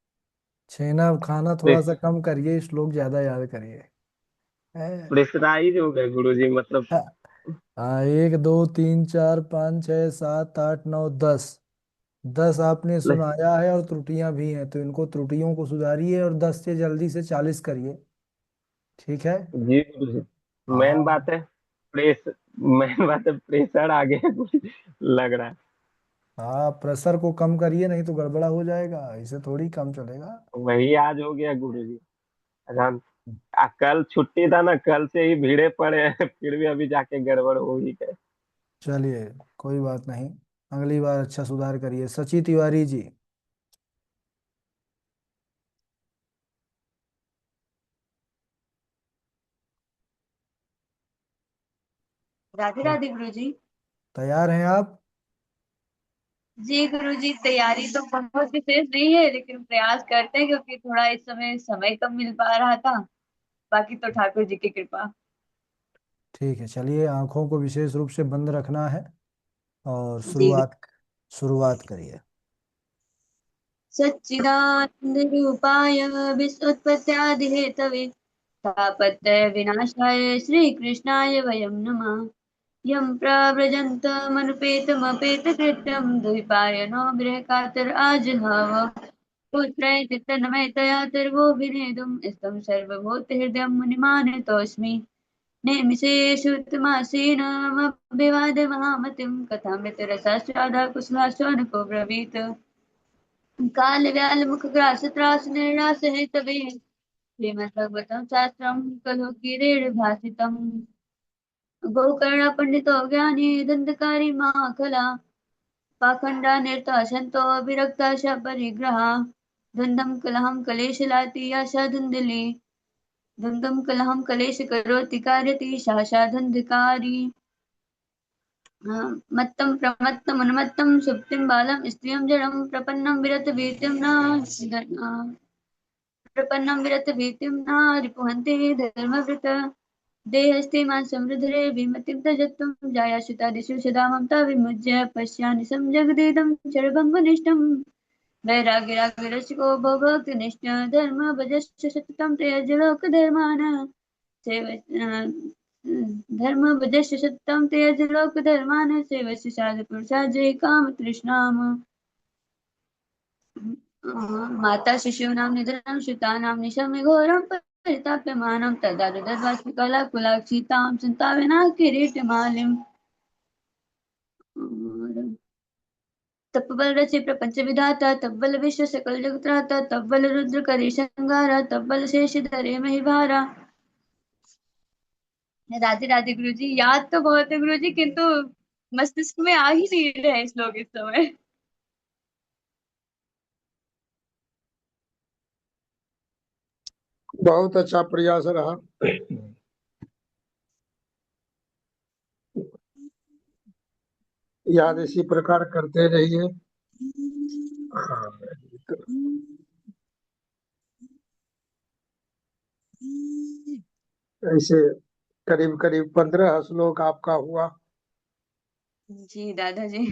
छेना खाना थोड़ा सा कम करिए, श्लोक ज्यादा याद करिए। हैं? प्रेशराइज हो गए गुरु जी, मतलब। हाँ, एक दो तीन चार पाँच छः सात आठ नौ दस। 10 आपने सुनाया है और त्रुटियां भी हैं, तो इनको त्रुटियों को सुधारिए और 10 से जल्दी से 40 करिए। ठीक है। जी गुरु जी। मेन हाँ बात है प्रेस मेन बात है प्रेशर आ गया गुरु जी, लग रहा है। हाँ, प्रेशर को कम करिए, नहीं तो गड़बड़ा हो जाएगा, इसे थोड़ी काम चलेगा। वही आज हो गया गुरु जी। अजान कल छुट्टी था ना, कल से ही भीड़े पड़े हैं फिर भी अभी जाके गड़बड़ हो ही गए। चलिए, कोई बात नहीं, अगली बार अच्छा सुधार करिए। सची तिवारी जी। राधे राधे गुरु जी। तैयार हैं आप? जी गुरु जी, तैयारी तो बहुत विशेष नहीं है, लेकिन प्रयास करते हैं क्योंकि थोड़ा इस समय समय कम मिल पा रहा था। बाकी तो ठाकुर जी की कृपा। ठीक है, चलिए, आंखों को विशेष रूप से बंद रखना है और जी। शुरुआत शुरुआत करिए। सच्चिदानंद रूपाय विश्वोत्पत्त्यादि हेतवे तापत्रय विनाशाय श्री कृष्णाय वयं नमः। यं प्रव्रजन्तमनुपेतमपेतकृत्यं द्वैपायनो गृहकातर आजहाव पुत्रैति तन्मयतया सर्वोऽभिनेदुं स्तं सर्वभूतहृदयं मुनिमानतोऽस्मि नेमिषेषुत्तमासीनमभिवादमहामतिं कथामृतरसस्वादाकुशलास्वानको ब्रवीत् कालव्यालमुखग्रासत्रासनिर्णासहेतवे श्रीमद्भगवतं शास्त्रं खलु गिरिर्भासितम् गोकर्णपण्डितो ज्ञानी दन्तकारी महाकला पाखण्डानिर्तसन्तो विरक्ताश परिग्रहा द्वन्द्वं कलहं कलेशलाति धुन्धली द्वन्द्वं कलहं कलेश करोति कारयति शासा धुन्धकारी मत्तं प्रमत्तं उन्मत्तं सुप्तिं बालं स्त्रियं जडं प्रपन्नं विरतभीतिं न रिपुहन्ति धर्मवृत देहस्ते मां समृद्धरे विमतिं त्यजत्वं जायासुतादिषु सदा ममता विमुज्य पश्यानि जगदिदं सर्वं वैराग्यराग्यरसिको भवभक्तिनिष्ठ धर्म भजश्च सततं त्यजलोकधर्मान् धर्म भजश्च सततं त्यजलोकधर्मान् सेवस्य साधुपुरुषा जय कामतृष्णाम् माता शिशूनां निधनं श्रुतानां निशम्यघोरं परिताप्यमानं तदा ददद्वास्मिकलाकुलाक्षितां सन्तावेना किरीटमालिम् तप्बल रचे प्रपंच विधाता तब्बल विश्व सकल जगत त्राता तब्बल रुद्र करे संगारा तब्बल शेष धरे महिभारा। राधे राधे गुरु जी, याद तो बहुत है गुरु जी, किंतु मस्तिष्क में आ ही नहीं रहे श्लोक इस समय। बहुत अच्छा प्रयास रहा। याद इसी प्रकार करते रहिए। ऐसे करीब करीब 15 श्लोक आपका हुआ। जी दादा जी।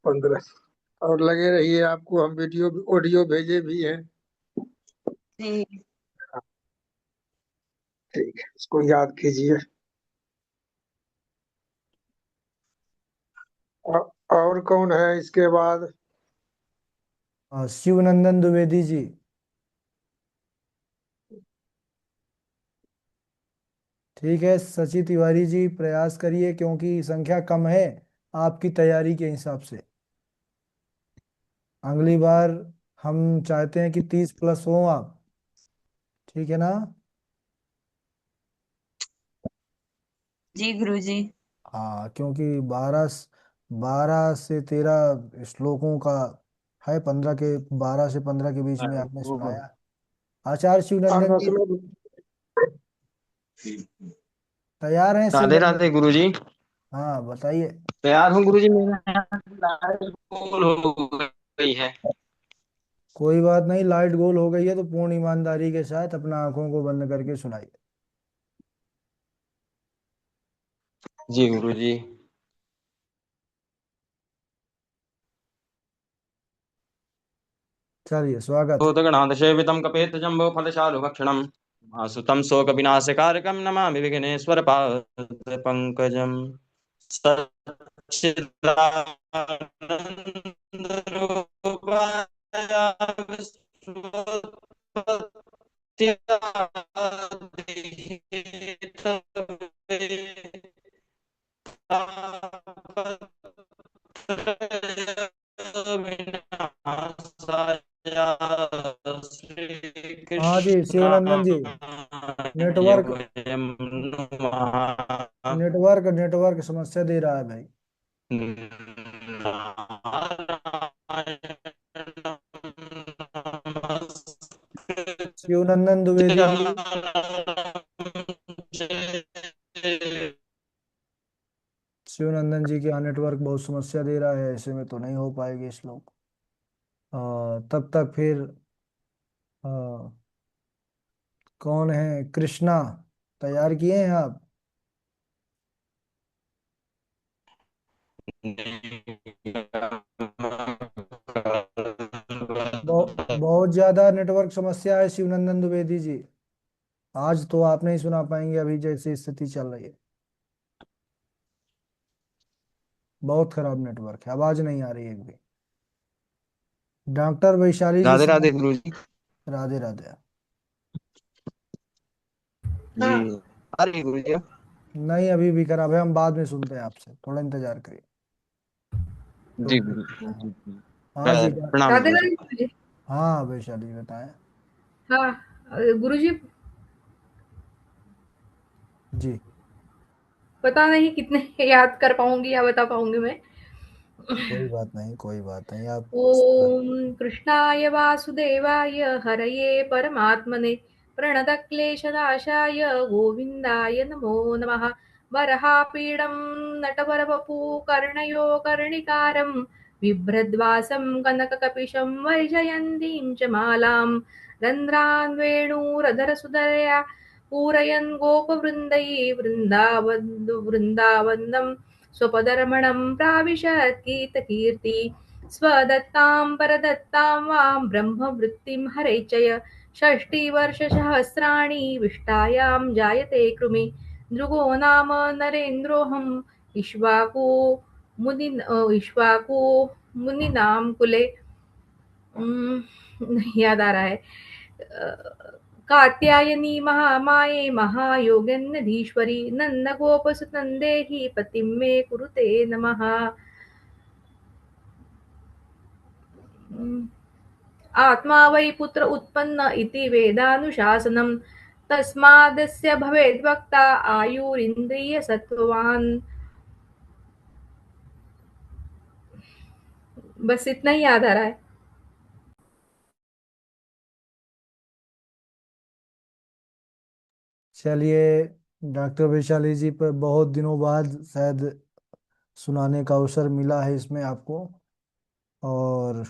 15 और लगे रहिए, आपको हम वीडियो ऑडियो भेजे भी हैं। जी ठीक है, इसको याद कीजिए। और कौन है इसके बाद? शिवनंदन द्विवेदी जी। ठीक है सची तिवारी जी, प्रयास करिए क्योंकि संख्या कम है आपकी तैयारी के हिसाब से। अगली बार हम चाहते हैं कि 30+ हो आप, ठीक है ना? जी गुरु जी। हाँ, क्योंकि 12 से 13 श्लोकों का है, 12 से 15 के बीच में आपने सुनाया। आचार्य शिवनंदन जी तैयार हैं? राधे शिवनंदन, राधे गुरुजी। हाँ बताइए। तैयार हूँ गुरुजी, मेरे यहाँ लाइट गोल हो गई है। कोई बात नहीं, लाइट गोल हो गई है तो पूर्ण ईमानदारी के साथ अपना आंखों को बंद करके सुनाइए। जी गुरुजी। चलिए, स्वागत है। भूतगणाधसेवितं कपेतजम्बो फलशालुभक्षणम् आसुतं शोकविनाशकारकं नमामि विघ्नेश्वर पादपङ्कजम् श्री हाँ जी शिवनंदन जी, नेटवर्क नेटवर्क समस्या दे रहा है भाई। शिवनंदन द्विवेदी जी, शिवनंदन जी का नेटवर्क बहुत समस्या दे रहा है, ऐसे में तो नहीं हो पाएगी श्लोक। तब तक फिर कौन है? कृष्णा, तैयार किए हैं आप? बहुत ज्यादा नेटवर्क समस्या है शिवनंदन द्विवेदी जी, आज तो आप नहीं सुना पाएंगे अभी जैसी स्थिति चल रही है। बहुत खराब नेटवर्क है, आवाज नहीं आ रही है एक भी। डॉक्टर वैशाली जी राधे सुना। राधे गुरु जी। राधे राधे। जी आ रही है गुरु जी। नहीं अभी भी खराब है, हम बाद में सुनते हैं आपसे, थोड़ा इंतजार करिए। जी तो गुरु जी, जी, जी। हाँ जी प्रणाम राधे गुरु जी। राधे गुरुजी। हाँ वैशाली जी बताएं। हाँ गुरुजी, जी पता नहीं कितने याद कर पाऊंगी या बता पाऊंगी मैं। कोई बात नहीं, कोई बात नहीं आप। ओम कृष्णाय वासुदेवाय हरये परमात्मने प्रणतक्लेशनाशाय गोविन्दाय नमो नमः। वरहापीडं नटवरवपु कर्णयो कर्णिकारं बिभ्रद्वासं कनककपिशं वैजयन्तीं च मालां रन्ध्रान् वेणुरधरसुधरया पूरयन् गोपवृन्दैः वृन्दावन्दं स्वपदरमणं प्राविशत् कीर्ति स्वदत्तां परदत्तां वां ब्रह्मवृत्तिं हरेचय। षष्टिवर्षसहस्राणि विष्टायां जायते कृमि भृगो नाम नरेन्द्रोऽहम् इक्ष्वाकु मुनीनां कुले। नहीं याद आ रहा है। कात्यायनी महामाये महायोगेन्नधीश्वरी नन्दगोपसुतन्देहि पतिं मे कुरुते नमः। आत्मा वै पुत्र उत्पन्न इति वेदानुशासनम् तस्मादस्य भवेद्वक्ता आयुरिन्द्रियसत्त्ववान्। बस इतना ही याद आ रहा है। चलिए, डॉक्टर वैशाली जी पर बहुत दिनों बाद शायद सुनाने का अवसर मिला है इसमें आपको। और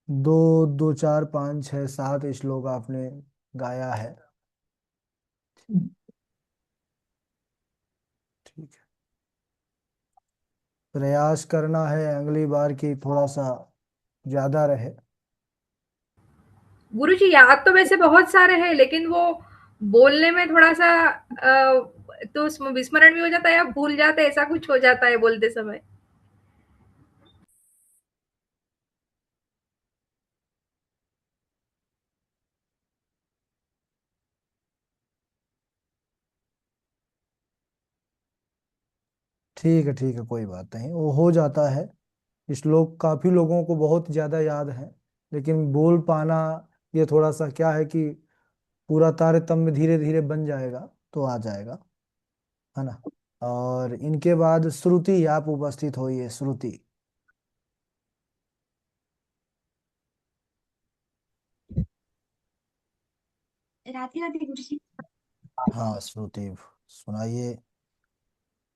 दो दो चार पाँच छः सात श्लोक आपने गाया है। ठीक है, प्रयास करना है अगली बार की थोड़ा सा ज्यादा रहे। गुरुजी याद तो वैसे बहुत सारे हैं, लेकिन वो बोलने में थोड़ा सा तो विस्मरण भी हो जाता है या भूल जाते हैं, ऐसा कुछ हो जाता है बोलते समय। ठीक है कोई बात नहीं, वो हो जाता है। श्लोक काफी लोगों को बहुत ज्यादा याद है, लेकिन बोल पाना ये थोड़ा सा क्या है कि पूरा तारतम्य धीरे धीरे बन जाएगा तो आ जाएगा, है ना। और इनके बाद श्रुति, आप उपस्थित होइए श्रुति। राधे राधे गुरुजी। हाँ श्रुति सुनाइए।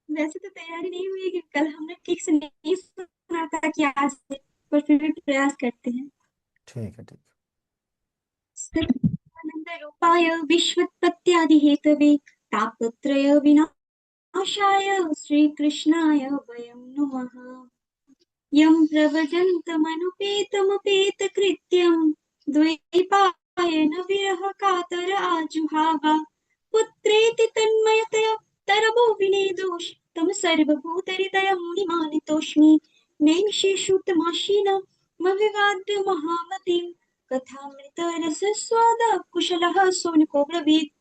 वैसे तो तैयारी नहीं हुई कि कल हमने ठीक से नहीं सुना था कि आज से, पर फिर भी प्रयास करते हैं। ठीक है। सच्चिदानंद रूपाय विश्वोत्पत्त्यादि हेतवे तापत्रय विनाशाय श्रीकृष्णाय वयं नुमः। यं प्रव्रजन्तमनुपेतमुपेतकृत्यं द्वैपायन विरह कातर आजुहाव पुत्रेति तन्मयतया तरवो विनेदोष तं सर्वभूतहृदयं मुनिमानितोऽस्मि नैमिषेषुतमाशीनमभिवाद्य महामतिं कथामृतरसस्वादः कुशलः शौनको ब्रवीत्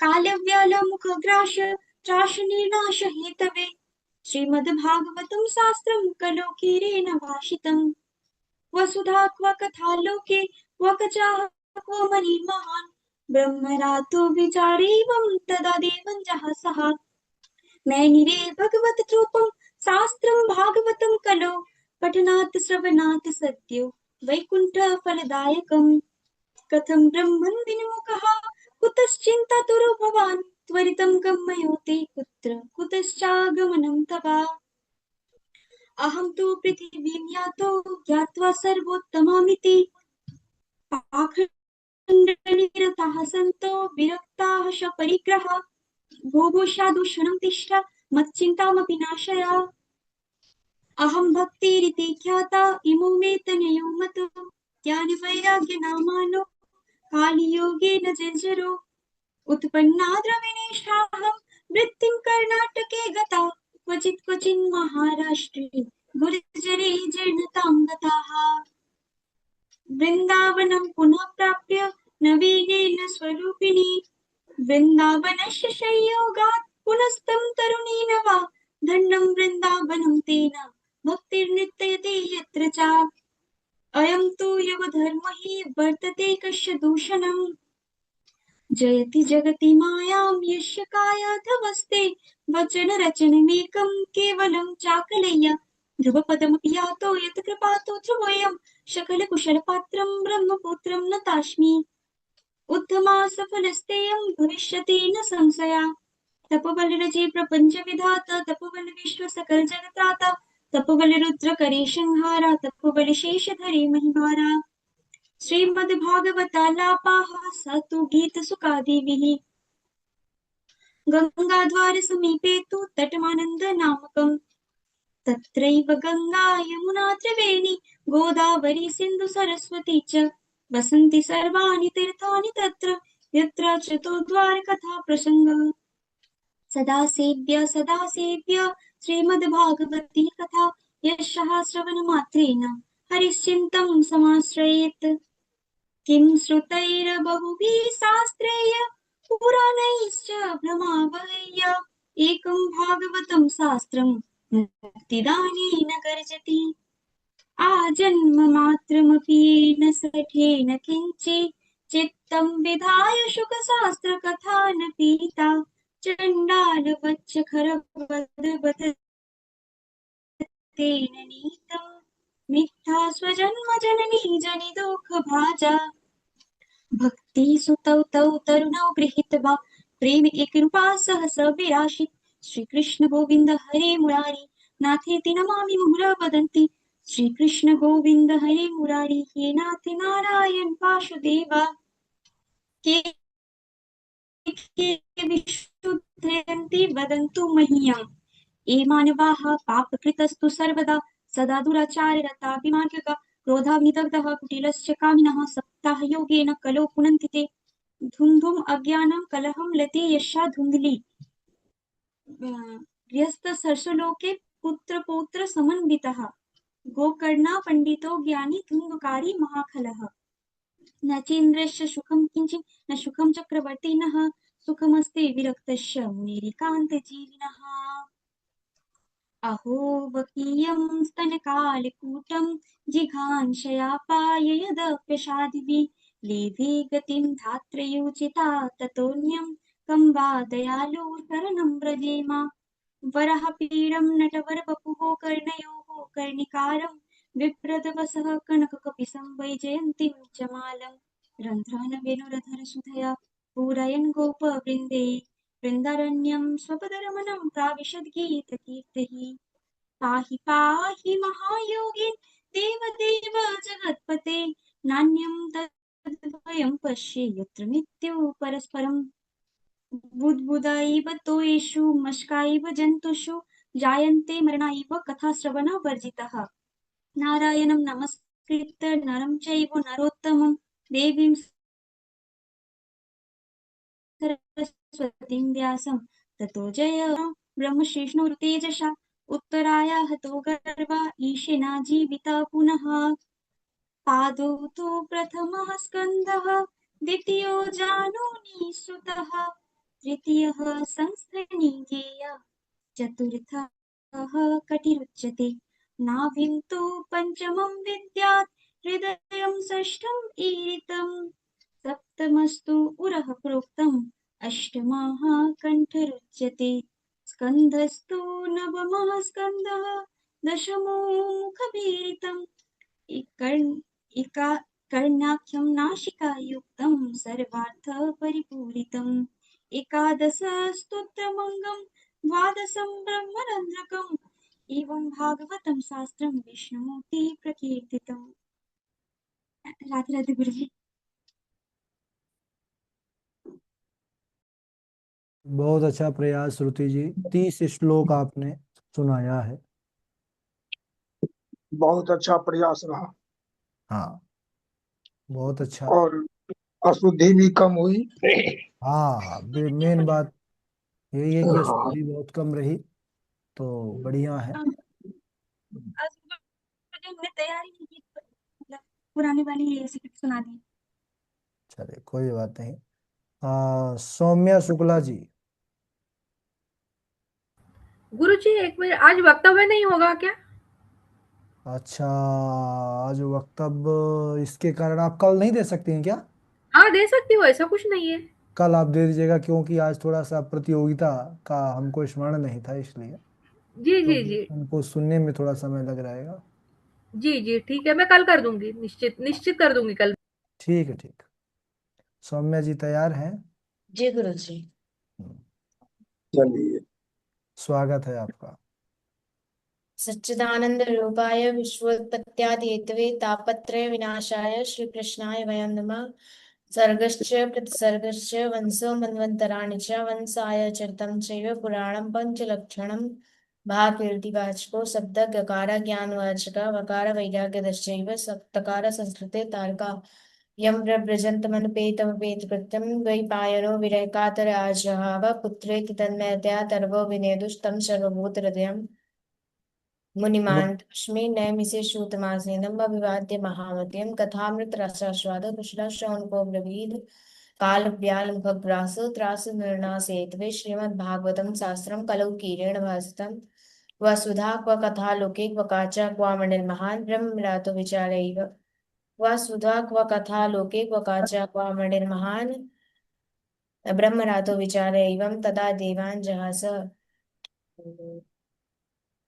कालव्यालमुखग्रास त्रासनिर्नाश हेतवे श्रीमद्भागवतं शास्त्रं कलो कीरेण भाषितम् वसुधा क्व कथालोके क्व कचाह क्व मणिर्महान् ब्रह्मरातो विचारेवं तदा देवं जहसः नैनिरे भगवत रूपं शास्त्रं भागवतं कलो पठनात् श्रवणात् सद्यो वैकुण्ठ फलदायकम् कथं ब्रह्मन् विनिमुखः कुतश्चिन्तातुरो भवान् त्वरितं गम्यते कुत्र कुतश्चागमनं तव अहं तु पृथिवीं यातो ज्ञात्वा सर्वोत्तमामिति पाखण्डनिरताः सन्तो विरक्ताः सपरिग्रहा भोगोषादूषणं तिष्ठ मच्चिन्तामपि नाशय अहं भक्तिरिति ख्याता इमो मे तनयो मतो ज्ञानवैराग्यनामानो कालियोगेन जर्जरो उत्पन्ना द्रविणेशाहं वृत्तिं कर्णाटके गता क्वचित् क्वचिन् महाराष्ट्रे गुर्जरे जीर्णताङ्गताः वृन्दावनं पुनः प्राप्य नवीनेन स्वरूपिणी वृन्दावनस्य संयोगात् पुनस्तं तरुणेन वा धन्यं वृन्दावनं तेन भक्तिर्नित्यते यत्र च अयं तु यवधर्म हि वर्तते कस्य दूषणम् जयति जगति मायां यस्य कायाधवस्ते वचनरचनमेकं केवलं चाकलय्य ध्रुवपदमपि यातो यत् कृपातो ध्रुवोऽयं सकलकुशलपात्रं ब्रह्मपुत्रं नतास्मि उत्तमा सफलस्तेयं भविष्यति न संशया तपोबलरजे प्रपञ्च विधाता तपोबल विश्व सकल जगत्राता तपोबल रुद्र करे संहारा तपोबल शेषधरे महिमारा श्रीमद्भागवतालापाः स तु गीतसुखादिभिः गङ्गाद्वारसमीपे तु तटमानन्दनामकम् तत्रैव गङ्गा यमुना त्रिवेणी गोदावरी सिन्धु सरस्वती च वसन्ति सर्वाणि तीर्थानि तत्र यत्र चतुर्द्वारकथा प्रसङ्गः सदा सेव्य श्रीमद्भागवती कथा यस्याः श्रवणमात्रेण हरिश्चिन्तं समाश्रयेत् किं श्रुतैर्बहुभिः शास्त्रैः पुराणैश्च भ्रमावहैः एकं भागवतं शास्त्रं मुक्तिदानेन गर्जति आजन्ममात्रमपि येन सठेन किञ्चित् चित्तं विधाय शुकशास्त्रकथा न पीता चण्डालवच्च खरवद्वत् तेन नीतं मिथ्या स्वजन्म जननी जनि दुःखभाजा भक्ति सुतौ तौ तरुणौ गृहीत्वा प्रेम एकरूपा सहस विराशित श्री कृष्ण गोविंद हरे मुरारी नाथेति नमामि मुहुरः वदन्ति श्री कृष्ण गोविंद हरे मुरारी हे नाथ नारायण वासुदेवा के विशुद्धयन्ति वदन्तु मह्यम् ये मानवाः पापकृतस्तु सर्वदा सदा दुराचाररता विमार्गका क्रोधाग्निदग्धः कुटिलस्य कामिनः सप्ताहयोगेन कलो पुनन्ति ते धूम धूम अज्ञानं कलहं लते यशा धुन्धली गृहस्थ सरसलोके पुत्र पौत्र समन्वितः गोकर्णा पंडितो ज्ञानी धुन्धकारी महाखलः न चेन्द्रस्य सुखं किंचित् न सुखं चक्रवर्तिनः सुखमस्ते विरक्तस्य मुनिरिकान्तजीविनः अहो वकीयं स्तनकालकूटं जिघांशयापाय यदप्यसादिभिः लेभे गतिं धात्रयोचिता ततोऽन्यं कं वा दयालु शरणं व्रजेम वराहपीडं नटवरवपुः कर्णयोः कर्णिकारं बिभ्रदवसः कनककपिशं वैजयन्तीं च मालं रन्ध्रान् वेणुरधरसुधया पूरयन् गोपवृन्दे वृन्दारण्यं स्वपदरमणं प्राविशद्गीतकीर्तिः पाहि पाहि महायोगिन् देवदेव जगत्पते नान्यं तद्वयं पश्ये यत्र मृत्युः परस्परम् बुद्बुदा इव तोयेषु मशका इव जन्तुषु जायन्ते मरणा इव कथाश्रवणवर्जितः नारायणं नमस्कृत्य नरं चैव नरोत्तमं देवीं सरस्वतीं व्यासं ततो जय ब्रह्मशिष्णुर्तेजसा उत्तराया हतो गर्वा ईशेना जीविता पुनः पादौ तु प्रथमः स्कन्धः द्वितीयो जानुनी सुतः तृतीयः संस्थनिगेय चतुर्थः कटिरुच्यते नाभिं तु पञ्चमं विद्यात् हृदयं षष्ठम् ईरितम् सप्तमस्तु उरः प्रोक्तम् अष्टमः कण्ठरुच्यते स्कन्धस्तु नवमः स्कन्धः दशमो मुखभीरितम् कर्णाख्यं नासिकायुक्तं सर्वार्थपरिपूरितम् एकादशस्तोत्रमङ्गं द्वादशं ब्रह्मरन्ध्रकम् एवं भागवतं शास्त्रं विष्णुमूर्ति प्रकीर्तितम् राधे राधे गुरुजी। बहुत अच्छा प्रयास श्रुति जी, 30 श्लोक आपने सुनाया है। बहुत अच्छा प्रयास रहा हाँ, बहुत अच्छा। और अशुद्धि भी कम हुई। हाँ हाँ, मेन बात यही है कि हाँ अशुद्धि बहुत कम रही तो बढ़िया है। आज हमने तैयारी नहीं की, मतलब पुरानी वाली स्क्रिप्ट सुना दी। चलिए कोई बात नहीं। सौम्या शुक्ला जी। गुरुजी एक मिनट, आज वक्तव्य नहीं होगा क्या? अच्छा, आज वक्तव्य इसके कारण आप कल नहीं दे सकती हैं क्या? हाँ दे सकती हूँ, ऐसा कुछ नहीं है। कल आप दे दीजिएगा, क्योंकि आज थोड़ा सा प्रतियोगिता का हमको स्मरण नहीं था, इसलिए जी तो जी जी। उनको सुनने में थोड़ा समय लग रहेगा। जी जी ठीक है, मैं कल कर दूंगी, निश्चित निश्चित कर दूंगी कल। ठीक है, ठीक। सौम्या जी तैयार हैं? जी गुरु जी। हम्म, चलिए। स्वागत है आपका। सच्चिदानंद रूपाय विश्वोत्पत्त्यादिहेतवे तापत्रय विनाशाय श्री कृष्णाय वयं नमः। सर्गश्च प्रतिसर्गश्च वंशो मन्वन्तराणि च वंशाय चरितं चैव पुराणं पञ्चलक्षणं भागीरथिवाचको शब्द गकार ज्ञानवाचक वकार वैराग्यदश्चैव सप्तकार संस्कृते तारका यं प्रव्रजन्तमनुपेतमपेतकृत्यं द्वैपायनो विरहकातराजहाव पुत्रेति तन्मयतया तर्वो विनेदुस्तं सर्वभूतहृदयम् मुनिमान्तस्मै नैमिषे सूतमासेनम् अभिवाद्य महामतिं कथामृतरसास्वाद कुशलश्रवणको ब्रवीद कालव्यालमुखग्रास त्रासनिर्णासेतवे श्रीमद्भागवतं शास्त्रं कलौ कीरेण भासितं वसुधा क्व कथालोके क्व काचा क्वामणिर्महान् ब्रह्मरातो विचारैव वसुधा क्व कथालोके क्व काचा क्वामणिर्महान् ब्रह्मरातो विचारैवं तदा देवान् जहास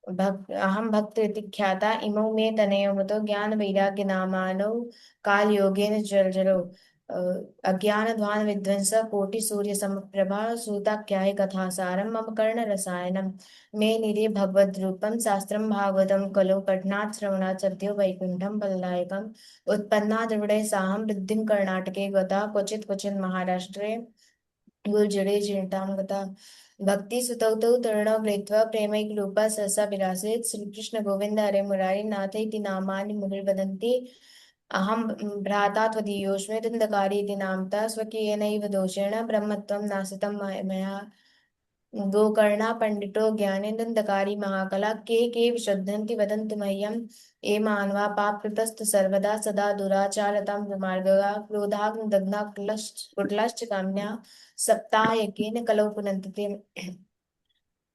अहं भक्त इति ख्याता इमौ मे तनयो मतो ज्ञान वैराग्य नामानौ काल योगेन जर्जरो अज्ञानध्वान विध्वंस कोटि सूर्य समप्रभा सूताख्याय कथासारं मम कर्ण रसायनम मे निरे भगवद रूपम शास्त्रम भागवतम कलो पठनात् श्रवणात् सद्यो वैकुंठम फलदायकम उत्पन्ना द्रविड़े साहं वृद्धिं कर्णाटके गता क्वचित् क्वचिन् महाराष्ट्रे गुर्जरे जीर्णतां गता भक्ति सुतौ तौ तरुणौ गृहीत्वा प्रेमैकरूपा सहसा विरासेत् श्रीकृष्ण गोविन्द हरे मुरारी नाथ इति नामानि मुहुर्वदन्ति अहं भ्राता त्वदीयोऽस्मि दन्दकारी इति नामतः स्वकीयेनैव दोषेण ब्रह्मत्वं नाशितं मया गोकर्णा पंडितो ज्ञाने दन्दकारी महाकला के विशुद्धन्ति वदन्तु मह्यम् ये मानवा पापकृतस्तु सर्वदा सदा दुराचारतां विमार्गगा क्रोधाग्निदग्धा कुटलश्च काम्या सप्ताहयज्ञेन कलौ पुनन्ति ते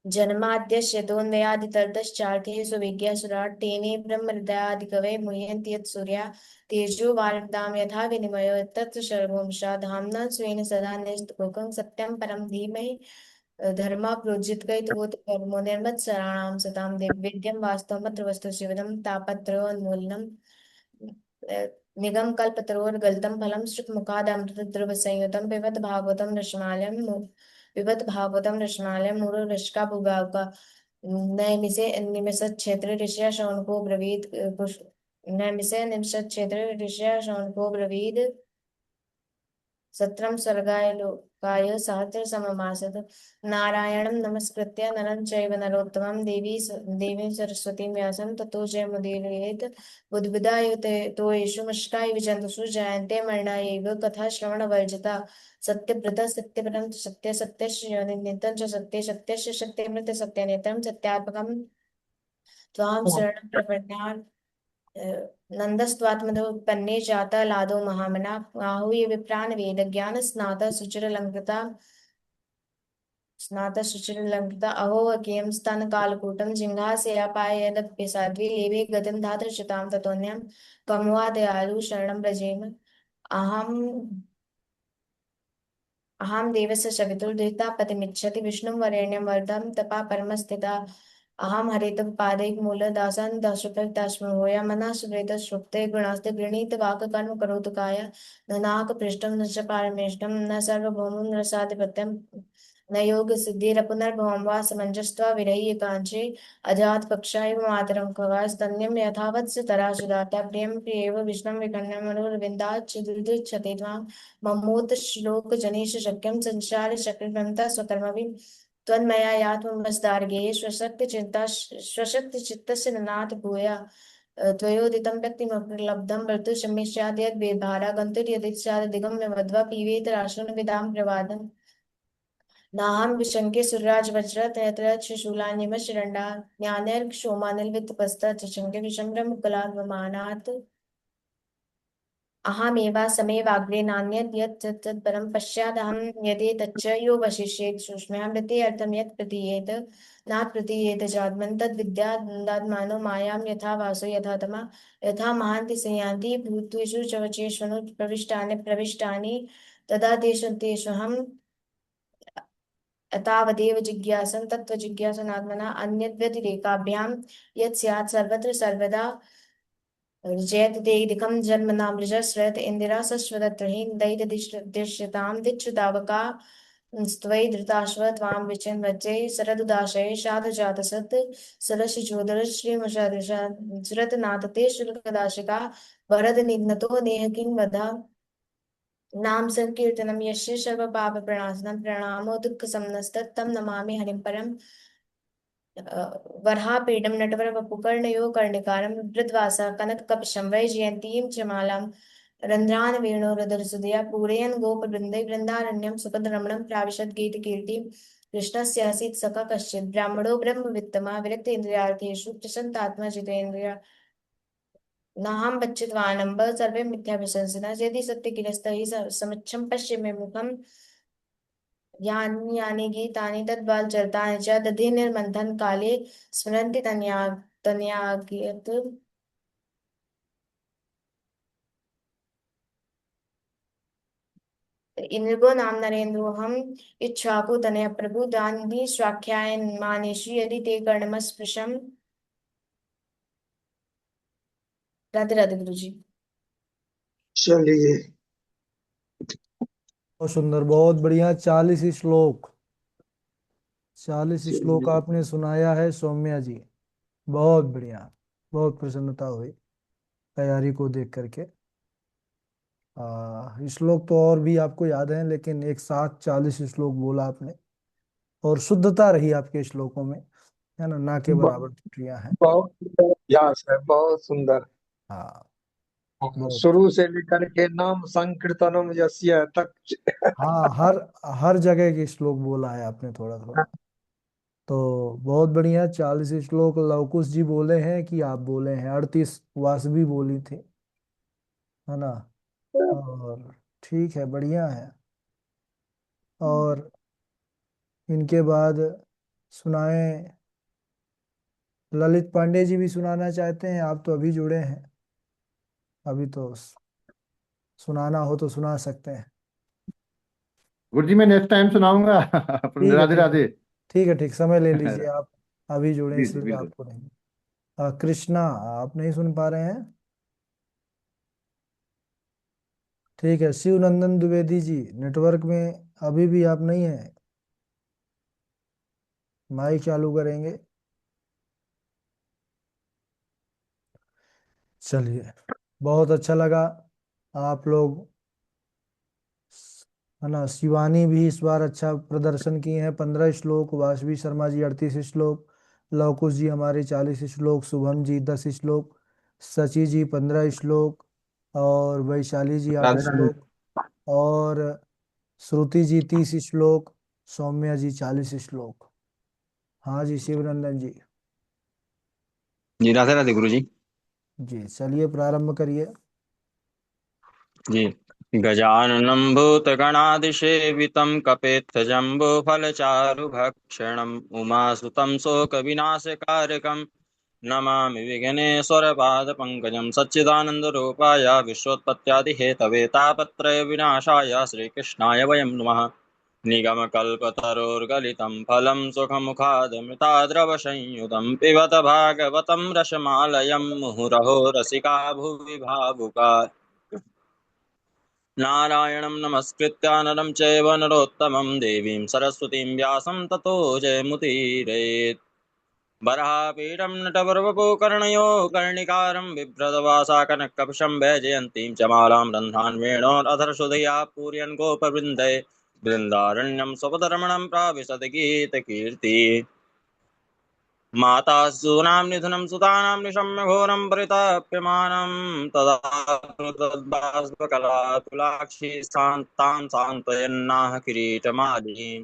जन्माद्यस्य यतोऽन्वयादितरतश्चार्थेषु सुविज्ञासुराट् तेने ब्रह्महृदयादिकवये मुह्यन्ति यत् सूर्या तेजो वारिमृतां यथा विनिमयो तत्र सर्वंशा धाम्ना स्वेन सदा निस्तकुकं सत्यं परं धीमहि धर्मा प्रोज्झितकैतवोत कर्मो निर्मत्सराणां सतां दिव्येद्यं वास्तवमत्र वस्तु शिवदं तापत्रयोन्मूलनम् निगम कल्पतरोर्गलितं फलं श्रुतमुखादमृतद्रवसंयुतं पिबत भागवतं रसमालयं मुहुः रसिका भुगावका नैमिषे निमिषच्छेत्रे ऋषया शौनको ब्रवीद नैमिषे निमिषच्छेत्रे ऋषया शौनको ब्रवीद सत्रम स्वर्गाय लोकाय सहस्रसममासत नारायणं नमस्कृत्य नरं चैव नरोत्तमं देवीं सरस्वतीं व्यासं ततो जयमुदीरयेत् बुद्बुदायुते तो येषु मष्टाय विजन्तुषु जयन्ते मरणायैव कथा श्रवणवर्जिता सत्यव्रतः सत्यपरं च सत्य सत्यस्य नित्यं च सत्ये सत्यस्य सत्यमृत सत्यनेत्रं सत्यात्मकं त्वां शरणं प्रपद्ये नन्दस्त्वात्मदोत्पन्ने जाता लादो महामना आहूय विप्रान् वेदज्ञान स्नातशुचिरलङ्कृता अहो अकेयं स्तनकालकूटं जिह्वासेयापायदप्य साध्वी लेभे गतिं धातृच्युतां ततोऽन्यं कं वा दयालु शरणं व्रजेम अहम् अहं देवस्य सवितुर्दुहिता पतिमिच्छति विष्णुं वरेण्यं वरदं तपा परमस्थिता अहं हरितपादैकमूलदासान् दाशुपवितास्मि मनः सुहृतः सुप्ते गुणास्ते गृणीत वाक्कर्म करोतु काय न नाकपृष्ठं न च पारमेष्टं न सार्वभौमं न साधिपत्यं न योगसिद्धिरपुनर्भवं वा समञ्जस्त्वा विरह्य काञ्चे अजात कक्षाय मातरं खगास्तन्यं यथावत्स तरासुदाता प्रियं प्रियेव विष्णुं विकर्णं मनोरविन्दात् चिदुदिच्छते त्वां ममोत श्लोक जनेश शक्यं संसार चक्रभ्रमता स्वकर्मभिः त्वन्मया यात्ममस्तार्गेय स्वशक्तिचित्तस्य ननाथ भूया त्वयोदितं व्यक्तिमप्रलब्धं वर्तु शमिष्याद्यद् भारा गन्तुर्यदिच्छादिगम्य वध्वा पीवेत राशोन विदां प्रवादम् नाहं विशङ्के सुरराजवज्र तयत्र शूलान्यमशरण्डा ज्ञानैर्क्षोमानिलवित्तपस्त चशङ्के विषम्ब्रह्मकुलाद्वमानात् अहमेवासमेवाग्रे नान्यद् यत् तत्परं पश्चादहं यदेतच्च यो वशिष्येत् सूक्ष्म्यामृते अर्थं यत् प्रतीयेत नात् प्रतीयेत चात्मन् तद्विद्यादात्मानो मायां यथा वासो यथा तमा यथा महान्ति संयान्ति भूतेषु च वचेष्वनु प्रविष्टानि तदा तेषु तावदेव जिज्ञासं तत्त्वजिज्ञासनात्मना अन्यद्व्यतिरेकाभ्यां यत् स्यात् सर्वत्र सर्वदा जयतिदेकं जन्मनामृज श्रयत इन्दिरा सश्वतत्रहीन दैतदृश्यतां दिच्छुतावका स्त्वयि धृताश्व त्वां विचिन्वज्जै शरदुदाशये साधुजातसत् सरसिचोदर श्रीमुषादृशा सुरतनाथ ते शुल्कदाशिका वरदनिघ्नतो नेह किं वधा नाम संकीर्तनम यस्य सर्वपापप्रणाशनं प्रणामो दुःखसमनस्तत् तं नमामि हरिं परम् वराहपीडं नटवरवपुकर्णयो कर्णिकारं वृद्वासः कनककपिशं वैजयन्तीं च मालां रन्ध्रान् वेणोरधरसुधया पूरयन् गोपवृन्दै वृन्दारण्यं सुखदरमणं प्राविशद् गीतकीर्तिं कृष्णस्य आसीत् सखा कश्चित् ब्राह्मणो ब्रह्मवित्तमा विरक्तेन्द्रियार्थेषु प्रसन्नात्मा जितेन्द्रिया नाहं बच्चित्वानम्ब सर्वे मिथ्याभिशंसिनः यदि सत्यगिरस्तैः समक्षं पश्य मे मुखम् यानि यानि गीतानि तद्बालचरितानि च दधि निर्मन्थन काले स्मरन्ति तन्यागत इन्द्रो नाम नरेन्द्रोऽहम् इक्ष्वाकु तनया प्रभु दानि स्वाख्यायमानेषु यदि ते कर्णमस्पृशम् राधे राधे गुरु जी। चलिए बहुत सुंदर, बहुत बढ़िया। 40 श्लोक, 40 श्लोक आपने सुनाया है सौम्या जी, बहुत बढ़िया। बहुत प्रसन्नता हुई तैयारी को देख करके। श्लोक तो और भी आपको याद है, लेकिन एक साथ 40 श्लोक बोला आपने, और शुद्धता रही आपके श्लोकों में, है ना के बराबर त्रुटियां हैं। बहुत सुंदर अभ्यास है, बहुत सुंदर। हाँ, बहुत। शुरू से लेकर के नाम संकीर्तनम यस्य तक। हाँ, हर जगह के श्लोक बोला है आपने थोड़ा थोड़ा, तो बहुत बढ़िया। 40 श्लोक लवकुश जी बोले हैं कि आप बोले हैं? 38 वासवी बोली थी, है ना। और ठीक है, बढ़िया है। और इनके बाद सुनाए, ललित पांडे जी भी सुनाना चाहते हैं? आप तो अभी जुड़े हैं, अभी तो सुनाना हो तो सुना सकते हैं। गुरु जी मैं नेक्स्ट टाइम सुनाऊंगा। ठीक है, राधे ठीक है, राधे। ठीक है, ठीक, समय ले लीजिए आप, अभी जुड़े जी जी इसलिए बिल्कुल। आपको नहीं। कृष्णा, आप नहीं सुन पा रहे हैं? ठीक है। शिव नंदन द्विवेदी जी, नेटवर्क में अभी भी आप नहीं है, माइक चालू करेंगे। चलिए, बहुत अच्छा लगा। आप लोग, है ना, शिवानी भी इस बार अच्छा प्रदर्शन किए हैं, 15 श्लोक, वासवी शर्मा जी 38 श्लोक, लवकुश जी हमारे 40 श्लोक, शुभम जी 10 श्लोक, सची जी 15 श्लोक, और वैशाली जी 8 राधे राधे। श्लोक, और श्रुति जी 30 श्लोक, सौम्या जी 40 श्लोक। हाँ जी, शिवनंदन जी। जी राधे राधे गुरु जी। जी, चलिए प्रारंभ करिए। जी गजाननं भूतगणादिसेवितं कपित्थजम्बूफलचारुभक्षणम् उमासुतं शोकविनाशकारकं नमामि विघ्नेश्वरपादपङ्कजं सच्चिदानन्दरूपाय विश्वोत्पत्त्यादिहेतवे तापत्रयविनाशाय श्रीकृष्णाय वयं नमः। निगमकल्पतरोर्गलितं फलं सुखमुखादमृताद्रवसंयुतं पिबत भागवतं रसमालयं मुहुरहो रसिका भुवि भावुका। नारायणं नमस्कृत्य नरं चैव नरोत्तमं देवीं सरस्वतीं व्यासं ततो जयमुदीरयेत्। वराहपीठं नटवरवपुकर्णयो कर्णिकारं बिभ्रदवासा कनककपिशं वैजयन्तीं च मालां रन्ध्रान् वेणोरधरसुधया पूरयन् गोपवृन्दै बृन्दारण्यं स्वपदरमणं प्राविशद गीतकीर्ति। माता सूनां निधनं सुतानां निशम्य घोरं परिताप्यमानं तदा तद्बाष्पकलातुलाक्षी तां सान्त्वयन्नाह किरीटमालीं।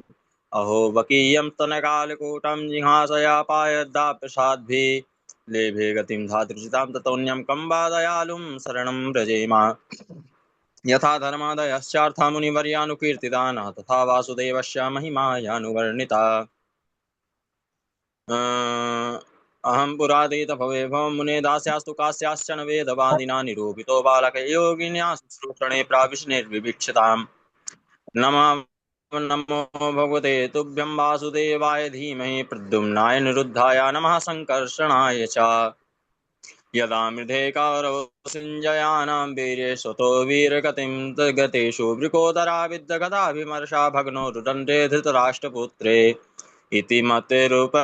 अहो बकीयं स्तनकालकूटं जिहासयापायदाप्रसाद्भिः लेभे गतिं धातृचितां ततोऽन्यं कं वा दयालुं शरणं व्रजेम यथा धर्मादयश्चार्था मुनिवर्यानुकीर्तितानः तथा वासुदेवस्य महिमायानुवर्णिता अहं पुरादितभवे भवं मुने दास्यास्तु कास्याश्चन वेदवादिना निरूपितो बालके योगिन्या शुश्रूषणे प्राविशनिर्विवीक्षताम् नमो भगवते तुभ्यं वासुदेवाय धीमहि प्रद्युम्नाय निरुद्धाय नमः संकर्षणाय च यदा मृधे कौरवो सिञ्जयानां वीर्ये स्वतो वीरगतिं गतेषु वृकोदरा विद्यगदाभिमर्शा भग्नो रुदण्डे धृतराष्ट्रपुत्रे इति मतिरूप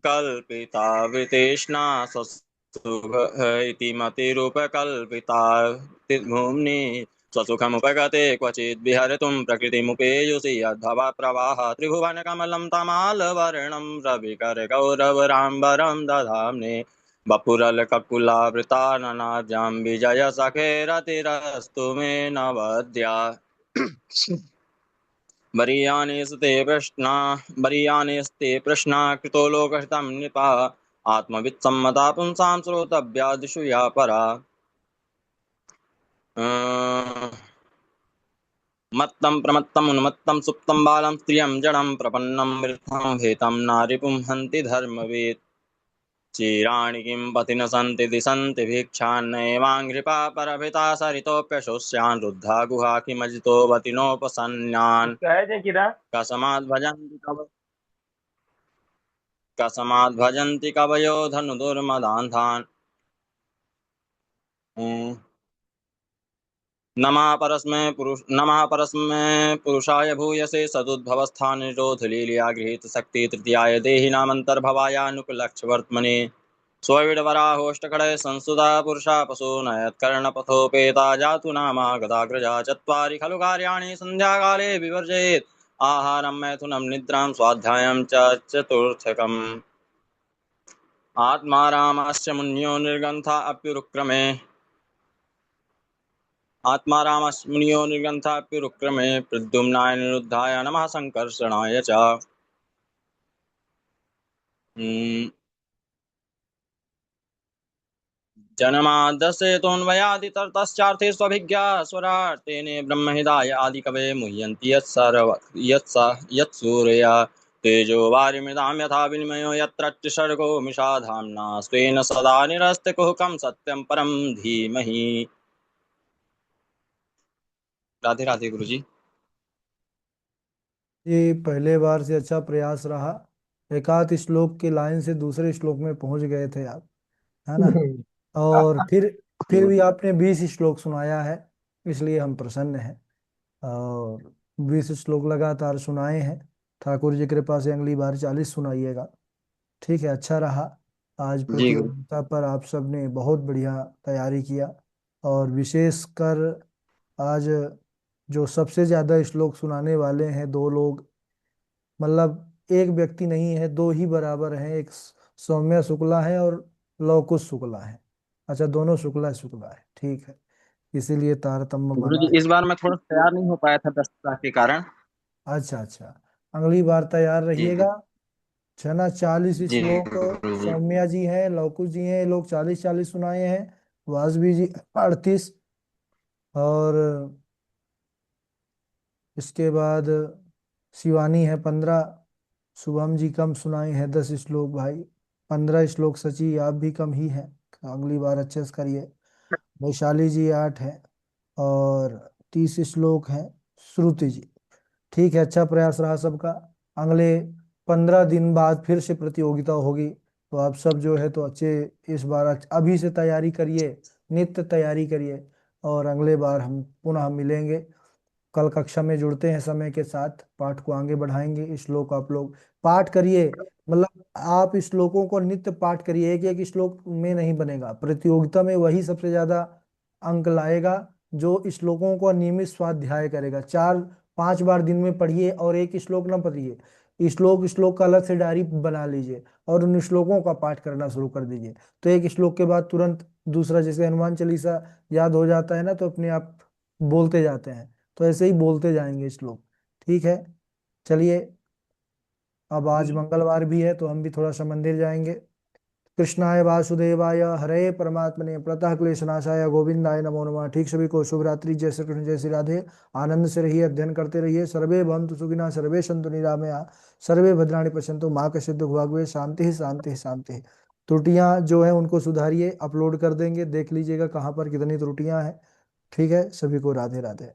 कल्पिता वितेष्णा स्वसुख इति मतिरूपकल्पिता भूम्नि स्वसुखमुपगते क्वचिद् विहर्तुं प्रकृतिमुपेयुषि यद्भव प्रवाह त्रिभुवनकमलं तमालवर्णं रविकरगौरवराम्बरं दधाम्ने वपुरलककुलावृता ननाब्जां विजयसखेरतिरस्तु मे नवद्या वरीयानेस्ते प्रश्ना कृतो लोकहितं नृपा आत्मवित्सम्मता पुंसां श्रोतव्या दिशु या परा मत्तं प्रमत्तम् उन्मत्तं सुप्तं बालं स्त्रियं जडं प्रपन्नं वृद्धं हेतं नारिपुं हन्ति धर्मवेत् चिराणि किं पथि न सन्ति दिशन्ति भिक्षान्नैवाङ्घ्रिपा परभिता सरितोऽप्यशोष्यान् रुद्धा गुहा किमजितो वतिनोपसन्यान् कसमाद् भजन्ति कवयो धनुर्मदान्धान् नमः परस्मै पुरुषाय भूयसे सदुद्भवस्थान निरोध लीलया गृहीत शक्ति तृतीयाय देहि नामन्तर्भवायानुपलक्ष्यवर्त्मने स्वविडवराहोष्टकड़े संसुता पुरुषा पशु नयत्कर्णपथोपेता जातु नामा गदाग्रजा चत्वारि खलु कार्याणि सन्ध्याकाले विवर्जयेत् आहारं मैथुनं निद्रां स्वाध्यायं च चतुर्थकम् आत्मारामस्य मुन्यो निर्गन्था अप्युरुक्रमे मुनियो निर्गन्थाप्युरुक्रमे प्रद्युम्नाय निरुद्धाय नमः संकर्षणाय च जन्माद्यसेतोऽन्वयादितरतश्चार्थे स्वभिज्ञा स्वरार्तेने ब्रह्महृदाय आदिकवये मुह्यन्ति यत्सूरया तेजो वारिमृदां यथा विनिमयो यत्र सर्गो मिषा धाम्ना स्वेन सदा निरस्ते कुहकं सत्यं परं धीमहि। राधे राधे गुरु जी। ये पहले बार से अच्छा प्रयास रहा। एकाध श्लोक की लाइन से दूसरे श्लोक में पहुंच गए थे आप, है ना। और फिर भी आपने 20 श्लोक सुनाया है, इसलिए हम प्रसन्न हैं। और 20 श्लोक लगातार सुनाए हैं। ठाकुर जी कृपा से अगली बार 40 सुनाइएगा। ठीक है, अच्छा रहा। आज प्रतियोगिता पर आप सब ने बहुत बढ़िया तैयारी किया। और विशेषकर आज जो सबसे ज्यादा श्लोक सुनाने वाले हैं 2 लोग, मतलब एक व्यक्ति नहीं है, 2 ही बराबर हैं। एक सौम्या शुक्ला है और लवकुश शुक्ला है। अच्छा, दोनों शुक्ला है, ठीक है, इसीलिए तारतम्य गुरु बना जी है। इस बार मैं थोड़ा तैयार नहीं हो पाया था व्यस्तता के कारण। अच्छा, अगली बार तैयार रहिएगा। छना 40 जी श्लोक गुरु जी। सौम्या जी हैं, लवकुश जी हैं, ये लोग 40 सुनाए हैं। वासवी जी 38, और इसके बाद शिवानी है 15। शुभम जी कम सुनाए हैं 10 श्लोक भाई। 15 श्लोक सची, आप भी कम ही हैं, अगली बार अच्छे से करिए। वैशाली जी 8 है, और 30 श्लोक हैं श्रुति जी। ठीक है, अच्छा प्रयास रहा सबका। अगले 15 दिन बाद फिर से प्रतियोगिता होगी, तो आप सब जो है तो अच्छे इस बार अभी से तैयारी करिए, नित्य तैयारी करिए। और अगले बार हम पुनः मिलेंगे। कल कक्षा में जुड़ते हैं समय के साथ, पाठ को आगे बढ़ाएंगे। श्लोक आप लोग पाठ करिए, मतलब आप श्लोकों को नित्य पाठ करिए। एक श्लोक में नहीं बनेगा। प्रतियोगिता में वही सबसे ज्यादा अंक लाएगा जो श्लोकों को नियमित स्वाध्याय करेगा। 4-5 बार दिन में पढ़िए और एक श्लोक न पढ़िए। श्लोक का अलग से डायरी बना लीजिए और उन श्लोकों का पाठ करना शुरू कर दीजिए। तो एक श्लोक के बाद तुरंत दूसरा, जैसे हनुमान चालीसा याद हो जाता है ना, तो अपने आप बोलते जाते हैं। तो ऐसे ही बोलते जाएंगे श्लोक। ठीक है, चलिए अब आज मंगलवार भी है तो हम भी थोड़ा सा मंदिर जाएंगे। कृष्णाय वासुदेवाय हरे परमात्मने प्रतः क्लेशनाशाय गोविंदाय नमो नमः। ठीक सभी को शुभ रात्रि। जय श्री कृष्ण, जय श्री राधे। आनंद से रहिए, अध्ययन करते रहिए। सर्वे भवन्तु सुखिनः, सर्वे सन्तु निरामया, सर्वे भद्राणि पश्यन्तु माँ कश्चित् दुःख भाग् भवेत्। शांति शांति शांति। त्रुटियां जो है उनको सुधारिए, अपलोड कर देंगे, देख लीजिएगा कहाँ पर कितनी त्रुटियां हैं। ठीक है, सभी को राधे राधे।